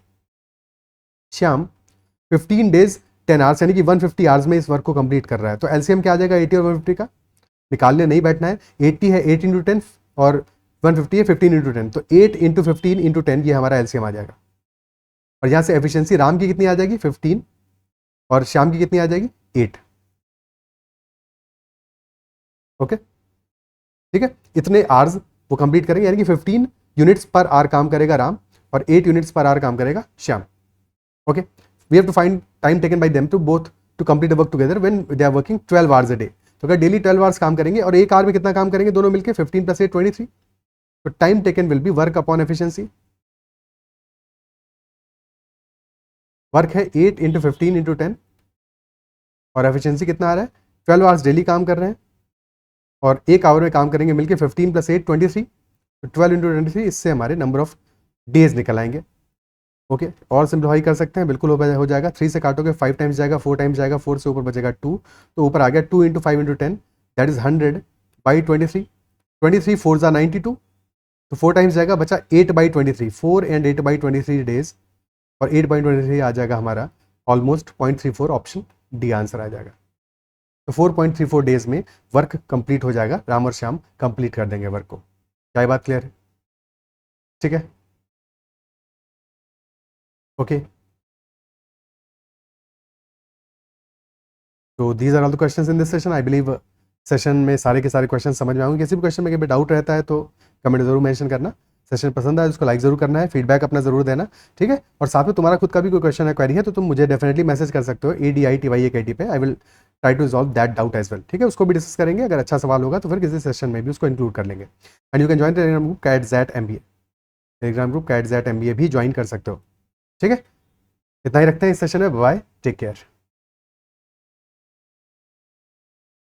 श्याम 15 डेज 10 आवर्स यानी कि 150 आवर्स में इस वर्क को कंप्लीट कर रहा है। तो एलसीएम क्या आ जाएगा 80 और 150 का, निकालने नहीं बैठना है। 80 है 8 इंटू 10 और 150 है 15 इंटू 10, तो 8 इंटू 15 इंटू 10 ये हमारा एलसीएम आ जाएगा। और यहाँ से एफिशिएंसी राम की कितनी आ जाएगी 15 और श्याम की कितनी आ जाएगी 8, ओके, ठीक है। इतने आवर्स वो कंप्लीट करेंगे, यानी कि 15 यूनिट्स पर आवर काम करेगा राम और 8 यूनिट्स पर आवर काम करेगा Shyam, okay. We have to find time taken by them to both to complete the work together when they are working 12 hours a day. तो अगर डेली 12 आवर्स काम करेंगे और एक आवर में कितना काम करेंगे दोनों मिलकर 15 + 8 23, तो time taken will be work upon efficiency. Work है 8 इंटू 15 इंटू 10 और एफिशिएंसी कितना आ रहा है 12 आवर्स डेली काम कर रहे हैं और एक आवर में काम करेंगे मिलके 15 + 8 23, तो 12 इंटू 23, इससे हमारे नंबर ऑफ डेज निकल आएंगे, ओके। और सिंप्लीफाई कर सकते हैं, बिल्कुल हो जाएगा। 3 से काटोगे 5 टाइम्स जाएगा, 4 टाइम्स जाएगा, 4 से ऊपर बचेगा 2, तो ऊपर आ गया 2 इंटू 5 इंटू 10 दैट इज 100/23, 23 4 ज़ा 92, तो 4 टाइम्स जाएगा, बचा 8/23, 4 एंड 8/23 डेज, और 8/23 आ जाएगा हमारा ऑलमोस्ट 0.34, ऑप्शन डी आंसर आ जाएगा। तो 4.34 डेज में वर्क कंप्लीट हो जाएगा, राम और श्याम कंप्लीट कर देंगे वर्क को। क्या ये बात क्लियर है, ठीक है, ओके। तो these are all the questions in this session. I believe session में सारे के सारे क्वेश्चन समझ में आएंगे। किसी भी क्वेश्चन में कभी डाउट रहता है तो कमेंट जरूर मेंशन करना। सेशन पसंद आया उसको लाइक जरूर करना है, फीडबैक अपना जरूर देना, ठीक है। और साथ में तुम्हारा खुद का भी कोई क्वेश्चन है, क्वेरी है, तो तुम मुझे डेफिनेटली मैसेज कर सकते हो ADITYAKT पे। I will try to resolve that doubt as well, ठीक है। उसको भी डिस्कस करेंगे, अगर अच्छा सवाल होगा तो फिर किसी सेशन में भी उसको इंक्लूड कर लेंगे। And you can join Telegram group CAT-ZAT-MBA, Telegram group CAT-ZAT-MBA भी ज्वाइन कर सकते हो, ठीक है। इतना ही रखते हैं इस सेशन में, बाय, टेक केयर।